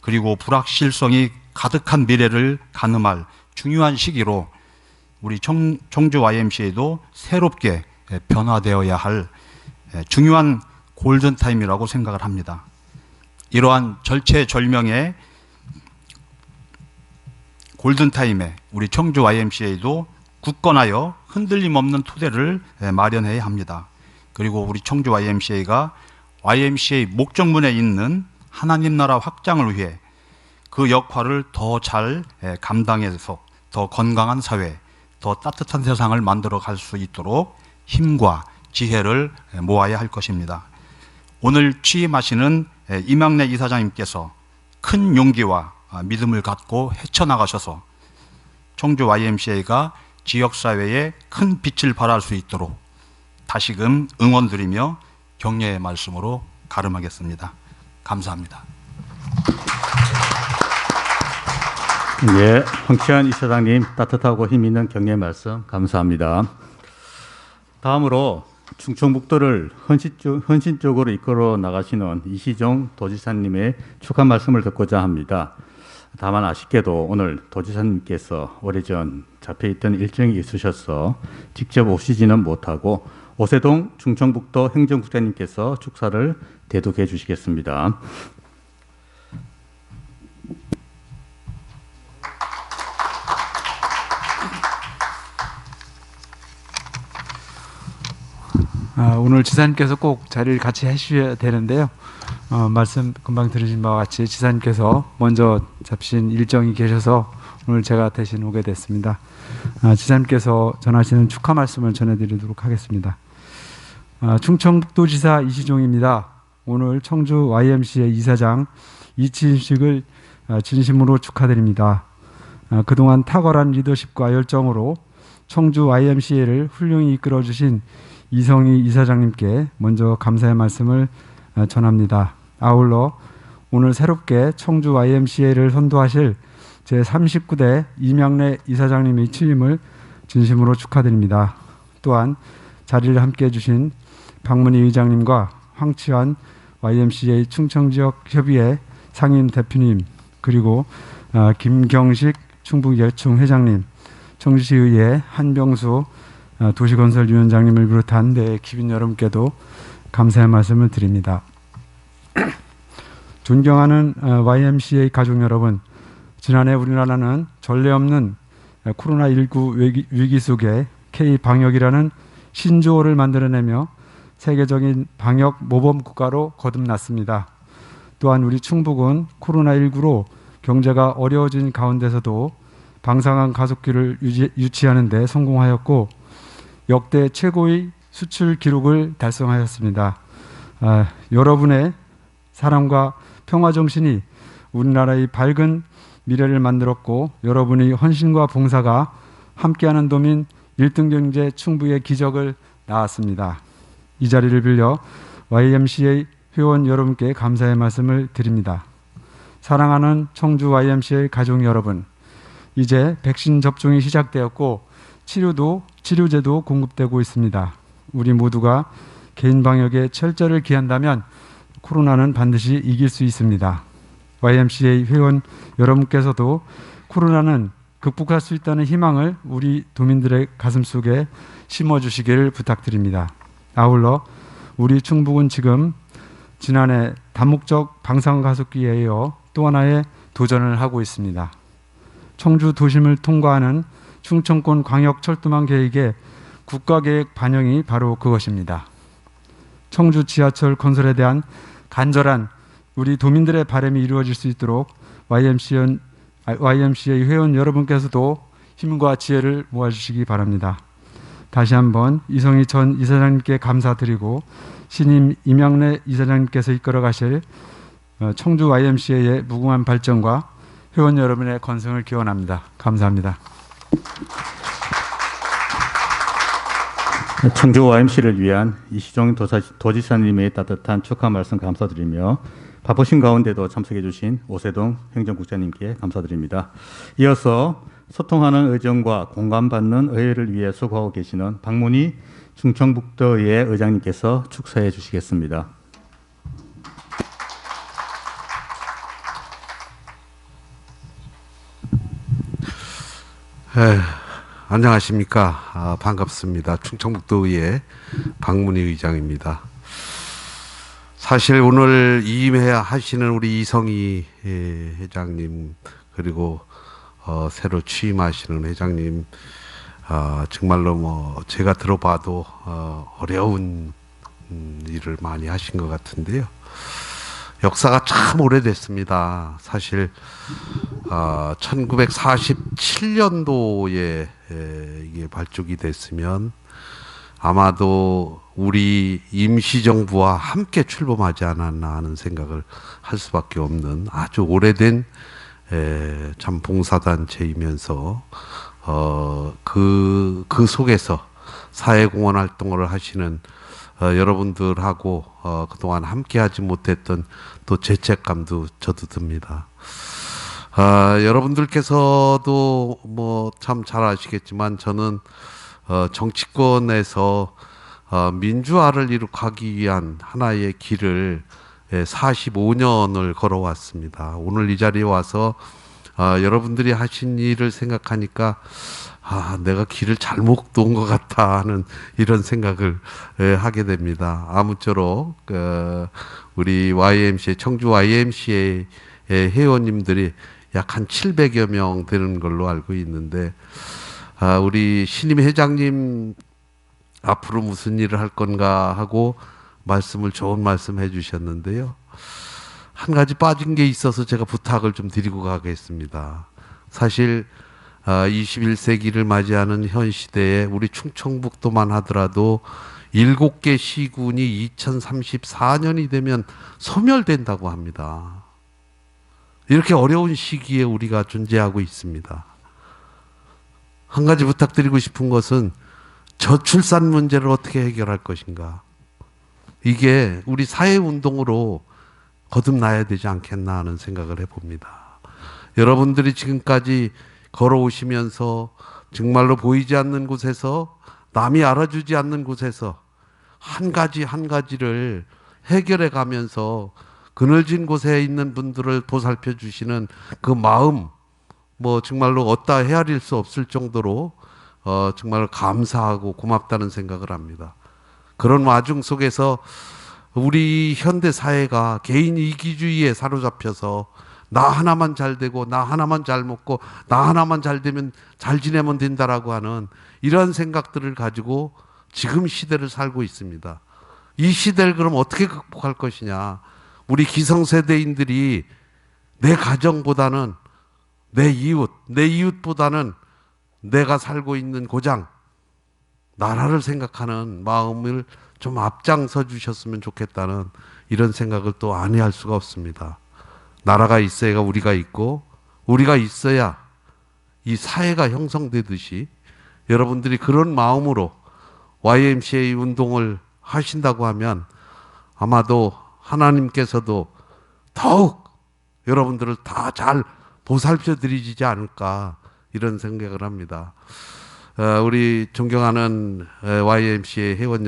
그리고 불확실성이 가득한 미래를 가늠할 중요한 시기로 우리 청주 YMCA도 새롭게 변화되어야 할 중요한 골든타임이라고 생각을 합니다. 이러한 절체절명의 골든타임에 우리 청주 YMCA도 굳건하여 흔들림 없는 토대를 마련해야 합니다. 그리고 우리 청주 YMCA가 YMCA 목적문에 있는 하나님 나라 확장을 위해 그 역할을 더 잘 감당해서 더 건강한 사회, 더 따뜻한 세상을 만들어 갈 수 있도록 힘과 지혜를 모아야 할 것입니다. 오늘 취임하시는 임양래 이사장님께서 큰 용기와 믿음을 갖고 헤쳐나가셔서 청주 YMCA가 지역사회에 큰 빛을 발할 수 있도록 다시금 응원드리며 격려의 말씀으로 가름하겠습니다. 감사합니다. 예, 황치환 이사장님 따뜻하고 힘있는 격려의 말씀 감사합니다. 다음으로 충청북도를 헌신적으로 이끌어 나가시는 이시종 도지사님의 축하 말씀을 듣고자 합니다. 다만 아쉽게도 오늘 도지사님께서 오래전 잡혀있던 일정이 있으셔서 직접 오시지는 못하고 오세동 충청북도 행정국장님께서 축사를 대독해 주시겠습니다. 오늘 지사님께서 꼭 자리를 같이 해주셔야 되는데요. 말씀 금방 들으신 바와 같이 지사님께서 먼저 잡신 일정이 계셔서 오늘 제가 대신 오게 됐습니다. 지사님께서 전하시는 축하 말씀을 전해드리도록 하겠습니다. 충청북도지사 이시종입니다. 오늘 청주 YMCA 이사장 이취임식을 진심으로 축하드립니다. 그동안 탁월한 리더십과 열정으로 청주 YMCA를 훌륭히 이끌어주신 이성희 이사장님께 먼저 감사의 말씀을 전합니다. 아울러 오늘 새롭게 청주 YMCA를 선도하실 제39대 임양래 이사장님의 취임을 진심으로 축하드립니다. 또한 자리를 함께해 주신 박문희 의장님과 황치환 YMCA 충청지역협의회 상임 대표님 그리고 김경식 충북예충 회장님, 청주시의회 한병수 도시건설위원장님을 비롯한 기빈 여러분께도 감사의 말씀을 드립니다. 존경하는 YMCA 가족 여러분, 지난해 우리나라는 전례 없는 코로나19 위기 속에 K-방역이라는 신조어를 만들어내며 세계적인 방역 모범 국가로 거듭났습니다. 또한 우리 충북은 코로나19로 경제가 어려워진 가운데서도 방상한 가속기를 유치하는 데 성공하였고 역대 최고의 수출 기록을 달성하였습니다. 여러분의 사랑과 평화 정신이 우리나라의 밝은 미래를 만들었고 여러분의 헌신과 봉사가 함께하는 도민 1등 경제 충북의 기적을 낳았습니다. 이 자리를 빌려 YMCA 회원 여러분께 감사의 말씀을 드립니다. 사랑하는 청주 YMCA 가족 여러분, 이제 백신 접종이 시작되었고 치료제도 공급되고 있습니다. 우리 모두가 개인 방역에 철저를 기한다면 코로나는 반드시 이길 수 있습니다. YMCA 회원 여러분께서도 코로나는 극복할 수 있다는 희망을 우리 도민들의 가슴속에 심어주시기를 부탁드립니다. 아울러 우리 충북은 지금 지난해 다목적 방산가속기에 이어 또 하나의 도전을 하고 있습니다. 청주 도심을 통과하는 충청권 광역철도망 계획의 국가계획 반영이 바로 그것입니다. 청주 지하철 건설에 대한 간절한 우리 도민들의 바람이 이루어질 수 있도록 YMCA 회원 여러분께서도 힘과 지혜를 모아주시기 바랍니다. 다시 한번 이성희 전 이사장님께 감사드리고 신임 임양래 이사장님께서 이끌어 가실 청주 YMCA의 무궁한 발전과 회원 여러분의 건승을 기원합니다. 감사합니다. 청주 YMC를 위한 이시종 도지사님의 따뜻한 축하 말씀 감사드리며 바쁘신 가운데도 참석해 주신 오세동 행정국장님께 감사드립니다. 이어서 소통하는 의정과 공감받는 의회를 위해 수고하고 계시는 박문희 충청북도의회 의장님께서 축사해 주시겠습니다. 안녕하십니까. 반갑습니다. 충청북도의회 박문희 의장입니다. 사실 오늘 임해하시는 우리 이성희 회장님 그리고 새로 취임하시는 회장님 정말로 제가 들어봐도 어려운 일을 많이 하신 것 같은데요. 역사가 참 오래됐습니다. 사실 1947년도에 이게 발족이 됐으면 아마도 우리 임시정부와 함께 출범하지 않았나 하는 생각을 할 수밖에 없는 아주 오래된 참 봉사단체이면서 그 속에서 사회공헌 활동을 하시는 여러분들하고 그동안 함께하지 못했던 또 죄책감도 저도 듭니다. 여러분들께서도 뭐 참 잘 아시겠지만 저는 정치권에서 민주화를 이룩하기 위한 하나의 길을 45년을 걸어왔습니다. 오늘 이 자리에 와서 여러분들이 하신 일을 생각하니까 내가 길을 잘못 온 것 같아 하는 이런 생각을 하게 됩니다. 아무쪼록 우리 YMCA 청주 YMCA 회원님들이 약 한 700여 명 되는 걸로 알고 있는데 우리 신임 회장님 앞으로 무슨 일을 할 건가 하고 좋은 말씀 해주셨는데요. 한 가지 빠진 게 있어서 제가 부탁을 좀 드리고 가겠습니다. 사실 21세기를 맞이하는 현 시대에 우리 충청북도만 하더라도 7개 시군이 2034년이 되면 소멸된다고 합니다. 이렇게 어려운 시기에 우리가 존재하고 있습니다. 한 가지 부탁드리고 싶은 것은 저출산 문제를 어떻게 해결할 것인가. 이게 우리 사회운동으로 거듭나야 되지 않겠나 하는 생각을 해봅니다. 여러분들이 지금까지 걸어오시면서 정말로 보이지 않는 곳에서 남이 알아주지 않는 곳에서 한 가지 한 가지를 해결해 가면서 그늘진 곳에 있는 분들을 보살펴 주시는 그 마음 정말로 어디다 헤아릴 수 없을 정도로 정말 감사하고 고맙다는 생각을 합니다. 그런 와중 속에서 우리 현대 사회가 개인 이기주의에 사로잡혀서 나 하나만 잘 되고 나 하나만 잘 먹고 나 하나만 잘 되면 잘 지내면 된다라고 하는 이런 생각들을 가지고 지금 시대를 살고 있습니다. 이 시대를 그럼 어떻게 극복할 것이냐. 우리 기성세대인들이 내 가정보다는 내 이웃보다는 내가 살고 있는 고장, 나라를 생각하는 마음을 좀 앞장서 주셨으면 좋겠다는 이런 생각을 또 안 해할 수가 없습니다. 나라가 있어야 우리가 있고 우리가 있어야 이 사회가 형성되듯이 여러분들이 그런 마음으로 YMCA 운동을 하신다고 하면 아마도 하나님께서도 더욱 여러분들을 다 잘 보살펴 드리지 않을까 이런 생각을 합니다. 우리 존경하는 YMCA 회원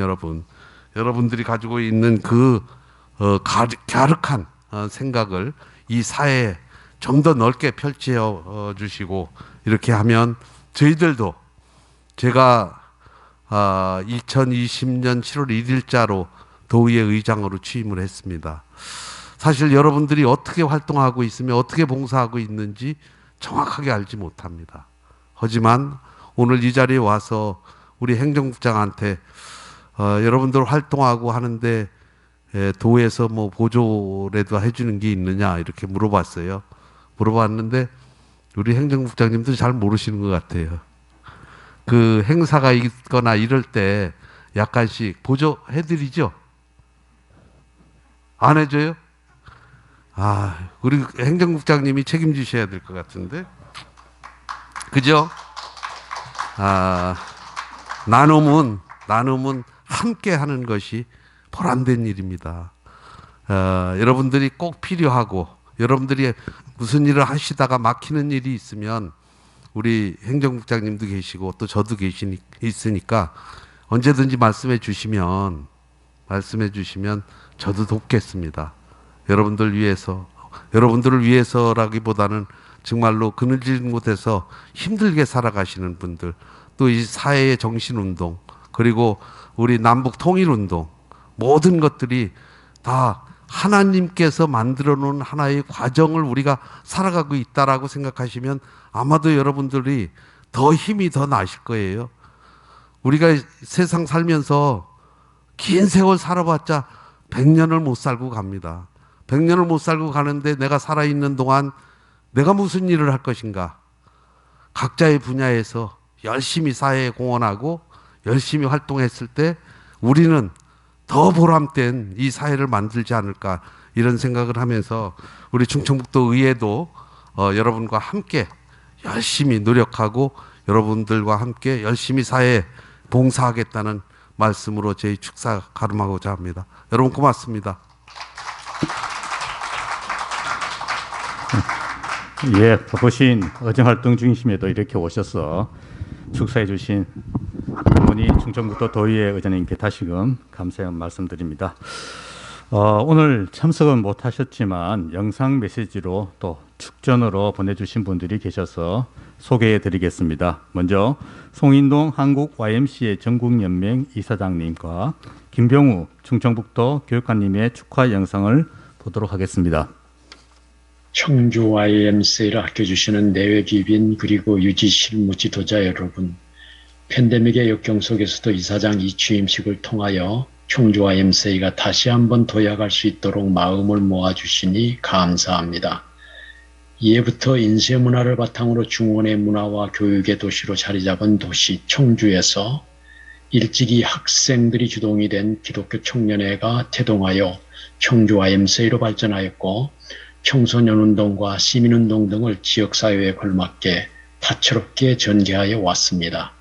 여러분들이 가지고 있는 그 갸륵한 생각을 이 사회에 좀 더 넓게 펼쳐 주시고 이렇게 하면 저희들도 제가 2020년 7월 1일자로 도의회 의장으로 취임을 했습니다. 사실 여러분들이 어떻게 활동하고 있으며 어떻게 봉사하고 있는지 정확하게 알지 못합니다. 하지만 오늘 이 자리에 와서 우리 행정국장한테 여러분들 활동하고 하는데 도에서 보조라도 해주는 게 있느냐 이렇게 물어봤어요. 물어봤는데 우리 행정국장님도 잘 모르시는 것 같아요. 그 행사가 있거나 이럴 때 약간씩 보조해드리죠? 안 해줘요? 우리 행정국장님이 책임지셔야 될 것 같은데. 그죠? 나눔은 함께 하는 것이 보람된 일입니다. 여러분들이 꼭 필요하고 여러분들이 무슨 일을 하시다가 막히는 일이 있으면 우리 행정국장님도 계시고 또 저도 있으니까 언제든지 말씀해 주시면 저도 돕겠습니다. 여러분들을 위해서라기보다는 정말로 그늘진 곳에서 힘들게 살아가시는 분들, 또 이 사회의 정신운동, 그리고 우리 남북 통일운동, 모든 것들이 다 하나님께서 만들어 놓은 하나의 과정을 우리가 살아가고 있다라고 생각하시면 아마도 여러분들이 더 힘이 더 나실 거예요. 우리가 세상 살면서 긴 세월 살아봤자 100년을 못 살고 갑니다. 100년을 못 살고 가는데 내가 살아있는 동안 내가 무슨 일을 할 것인가? 각자의 분야에서 열심히 사회에 공헌하고 열심히 활동했을 때 우리는 더 보람된 이 사회를 만들지 않을까, 이런 생각을 하면서 우리 충청북도 의회도 여러분과 함께 열심히 노력하고 여러분들과 함께 열심히 사회에 봉사하겠다는 말씀으로 저희 축사 가름하고자 합니다. 여러분 고맙습니다. 예, 바쁘신 의정활동 중이심에도 이렇게 오셔서 축사해 주신 어머니 충청북도 도의회 의장님께 다시금 감사의 말씀드립니다. 오늘 참석은 못하셨지만 영상 메시지로 또 축전으로 보내주신 분들이 계셔서 소개해 드리겠습니다. 먼저 송인동 한국 YMCA 전국연맹 이사장님과 김병우 충청북도 교육관님의 축하 영상을 보도록 하겠습니다. 청주 YMCA를 아껴주시는 내외기빈 그리고 유지 실무 지도자 여러분, 팬데믹의 역경 속에서도 이사장 이 취임식을 통하여 청주 YMCA가 다시 한번 도약할 수 있도록 마음을 모아주시니 감사합니다. 이해부터 인쇄문화를 바탕으로 중원의 문화와 교육의 도시로 자리잡은 도시 청주에서 일찍이 학생들이 주동이 된 기독교 청년회가 태동하여 청주 YMCA로 발전하였고, 청소년운동과 시민운동 등을 지역사회에 걸맞게 다채롭게 전개하여 왔습니다.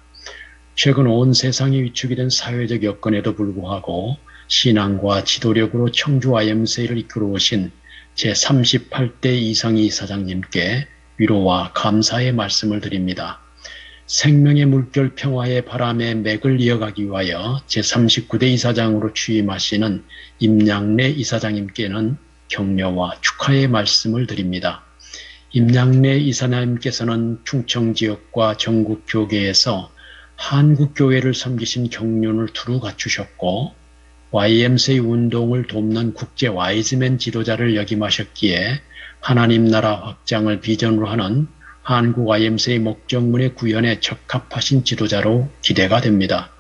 최근 온 세상이 위축이 된 사회적 여건에도 불구하고 신앙과 지도력으로 청주 YMCA를 이끌어오신 제38대 이상희 이사장님께 위로와 감사의 말씀을 드립니다. 생명의 물결 평화의 바람에 맥을 이어가기 위하여 제39대 이사장으로 취임하시는 임양래 이사장님께는 격려와 축하의 말씀을 드립니다. 임양래 이사장님께서는 충청 지역과 전국 교계에서 한국교회를 섬기신 경륜을 두루 갖추셨고, YMCA 운동을 돕는 국제 와이즈맨 지도자를 역임하셨기에 하나님 나라 확장을 비전으로 하는 한국 YMCA 목적문의 구현에 적합하신 지도자로 기대가 됩니다.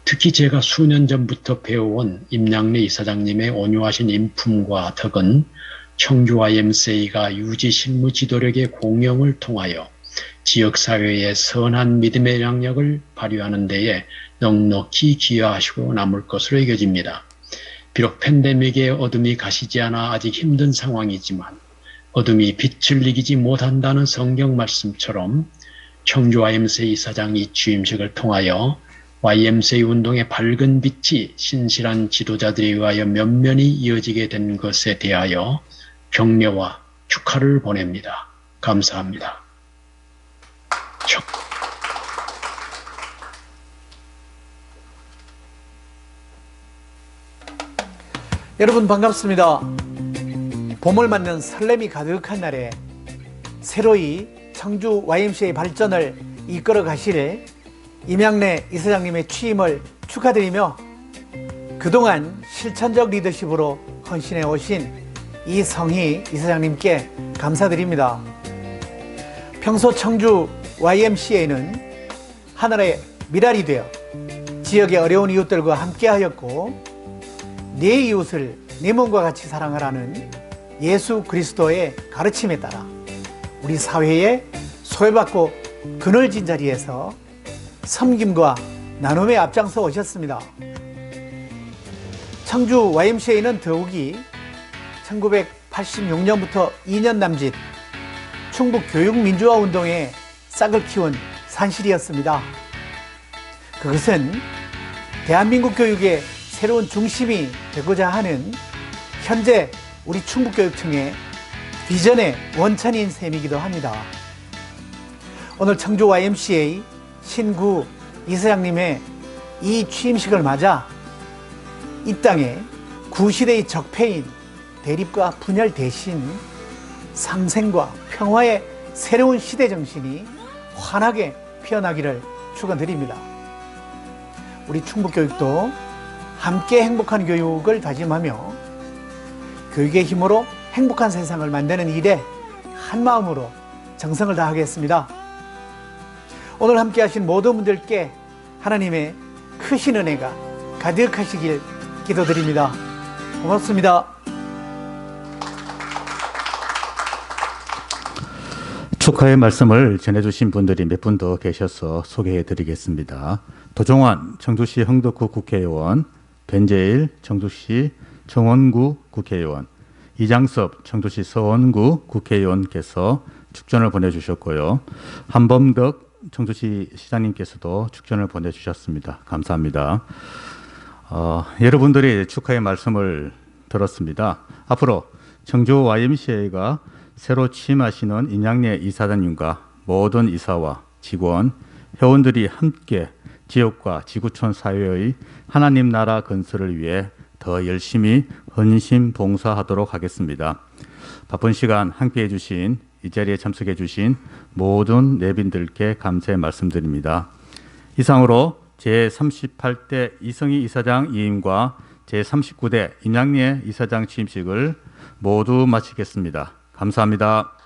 특히 제가 수년 전부터 배워온 임양래 이사장님의 온유하신 인품과 덕은 청주 YMCA가 유지 실무 지도력의 공영을 통하여 지역사회의 선한 믿음의 영역을 발휘하는 데에 넉넉히 기여하시고 남을 것으로 여겨집니다. 비록 팬데믹의 어둠이 가시지 않아 아직 힘든 상황이지만 어둠이 빛을 이기지 못한다는 성경 말씀처럼 청주 YMCA 이사장 이 취임식을 통하여 YMCA 운동의 밝은 빛이 신실한 지도자들에 의하여 면면히 이어지게 된 것에 대하여 격려와 축하를 보냅니다. 감사합니다. 여러분 반갑습니다. 봄을 맞는 설렘이 가득한 날에 새로이 청주 YMCA 발전을 이끌어 가실 임양래 이사장님의 취임을 축하드리며 그동안 실천적 리더십으로 헌신해 오신 이성희 이사장님께 감사드립니다. 평소 청주 YMCA는 하늘의 미랄이 되어 지역의 어려운 이웃들과 함께하였고, 내 이웃을 내 몸과 같이 사랑하라는 예수 그리스도의 가르침에 따라 우리 사회에 소외받고 그늘진 자리에서 섬김과 나눔에 앞장서 오셨습니다. 청주 YMCA는 더욱이 86년부터 2년 남짓 충북 교육민주화 운동에 싹을 키운 산실이었습니다. 그것은 대한민국 교육의 새로운 중심이 되고자 하는 현재 우리 충북교육청의 비전의 원천인 셈이기도 합니다. 오늘 청주 YMCA 신구 이사장님의 이 취임식을 맞아 이 땅에 구시대의 적폐인 대립과 분열 대신 상생과 평화의 새로운 시대 정신이 환하게 피어나기를 축원드립니다. 우리 충북교육도 함께 행복한 교육을 다짐하며 교육의 힘으로 행복한 세상을 만드는 일에 한마음으로 정성을 다하겠습니다. 오늘 함께 하신 모든 분들께 하나님의 크신 은혜가 가득하시길 기도드립니다. 고맙습니다. 축하의 말씀을 전해주신 분들이 몇 분 더 계셔서 소개해드리겠습니다. 도종환 청주시 흥덕구 국회의원, 변재일 청주시 청원구 국회의원, 이장섭 청주시 서원구 국회의원께서 축전을 보내주셨고요. 한범덕 청주시 시장님께서도 축전을 보내주셨습니다. 감사합니다. 여러분들이 축하의 말씀을 들었습니다. 앞으로 청주 YMCA가 새로 취임하시는 인양래 이사장님과 모든 이사와 직원, 회원들이 함께 지역과 지구촌 사회의 하나님 나라 건설을 위해 더 열심히 헌신 봉사하도록 하겠습니다. 바쁜 시간 함께해 주신, 이 자리에 참석해 주신 모든 내빈들께 감사의 말씀드립니다. 이상으로 제38대 이성희 이사장 이임과 제39대 인양래 이사장 취임식을 모두 마치겠습니다. 감사합니다.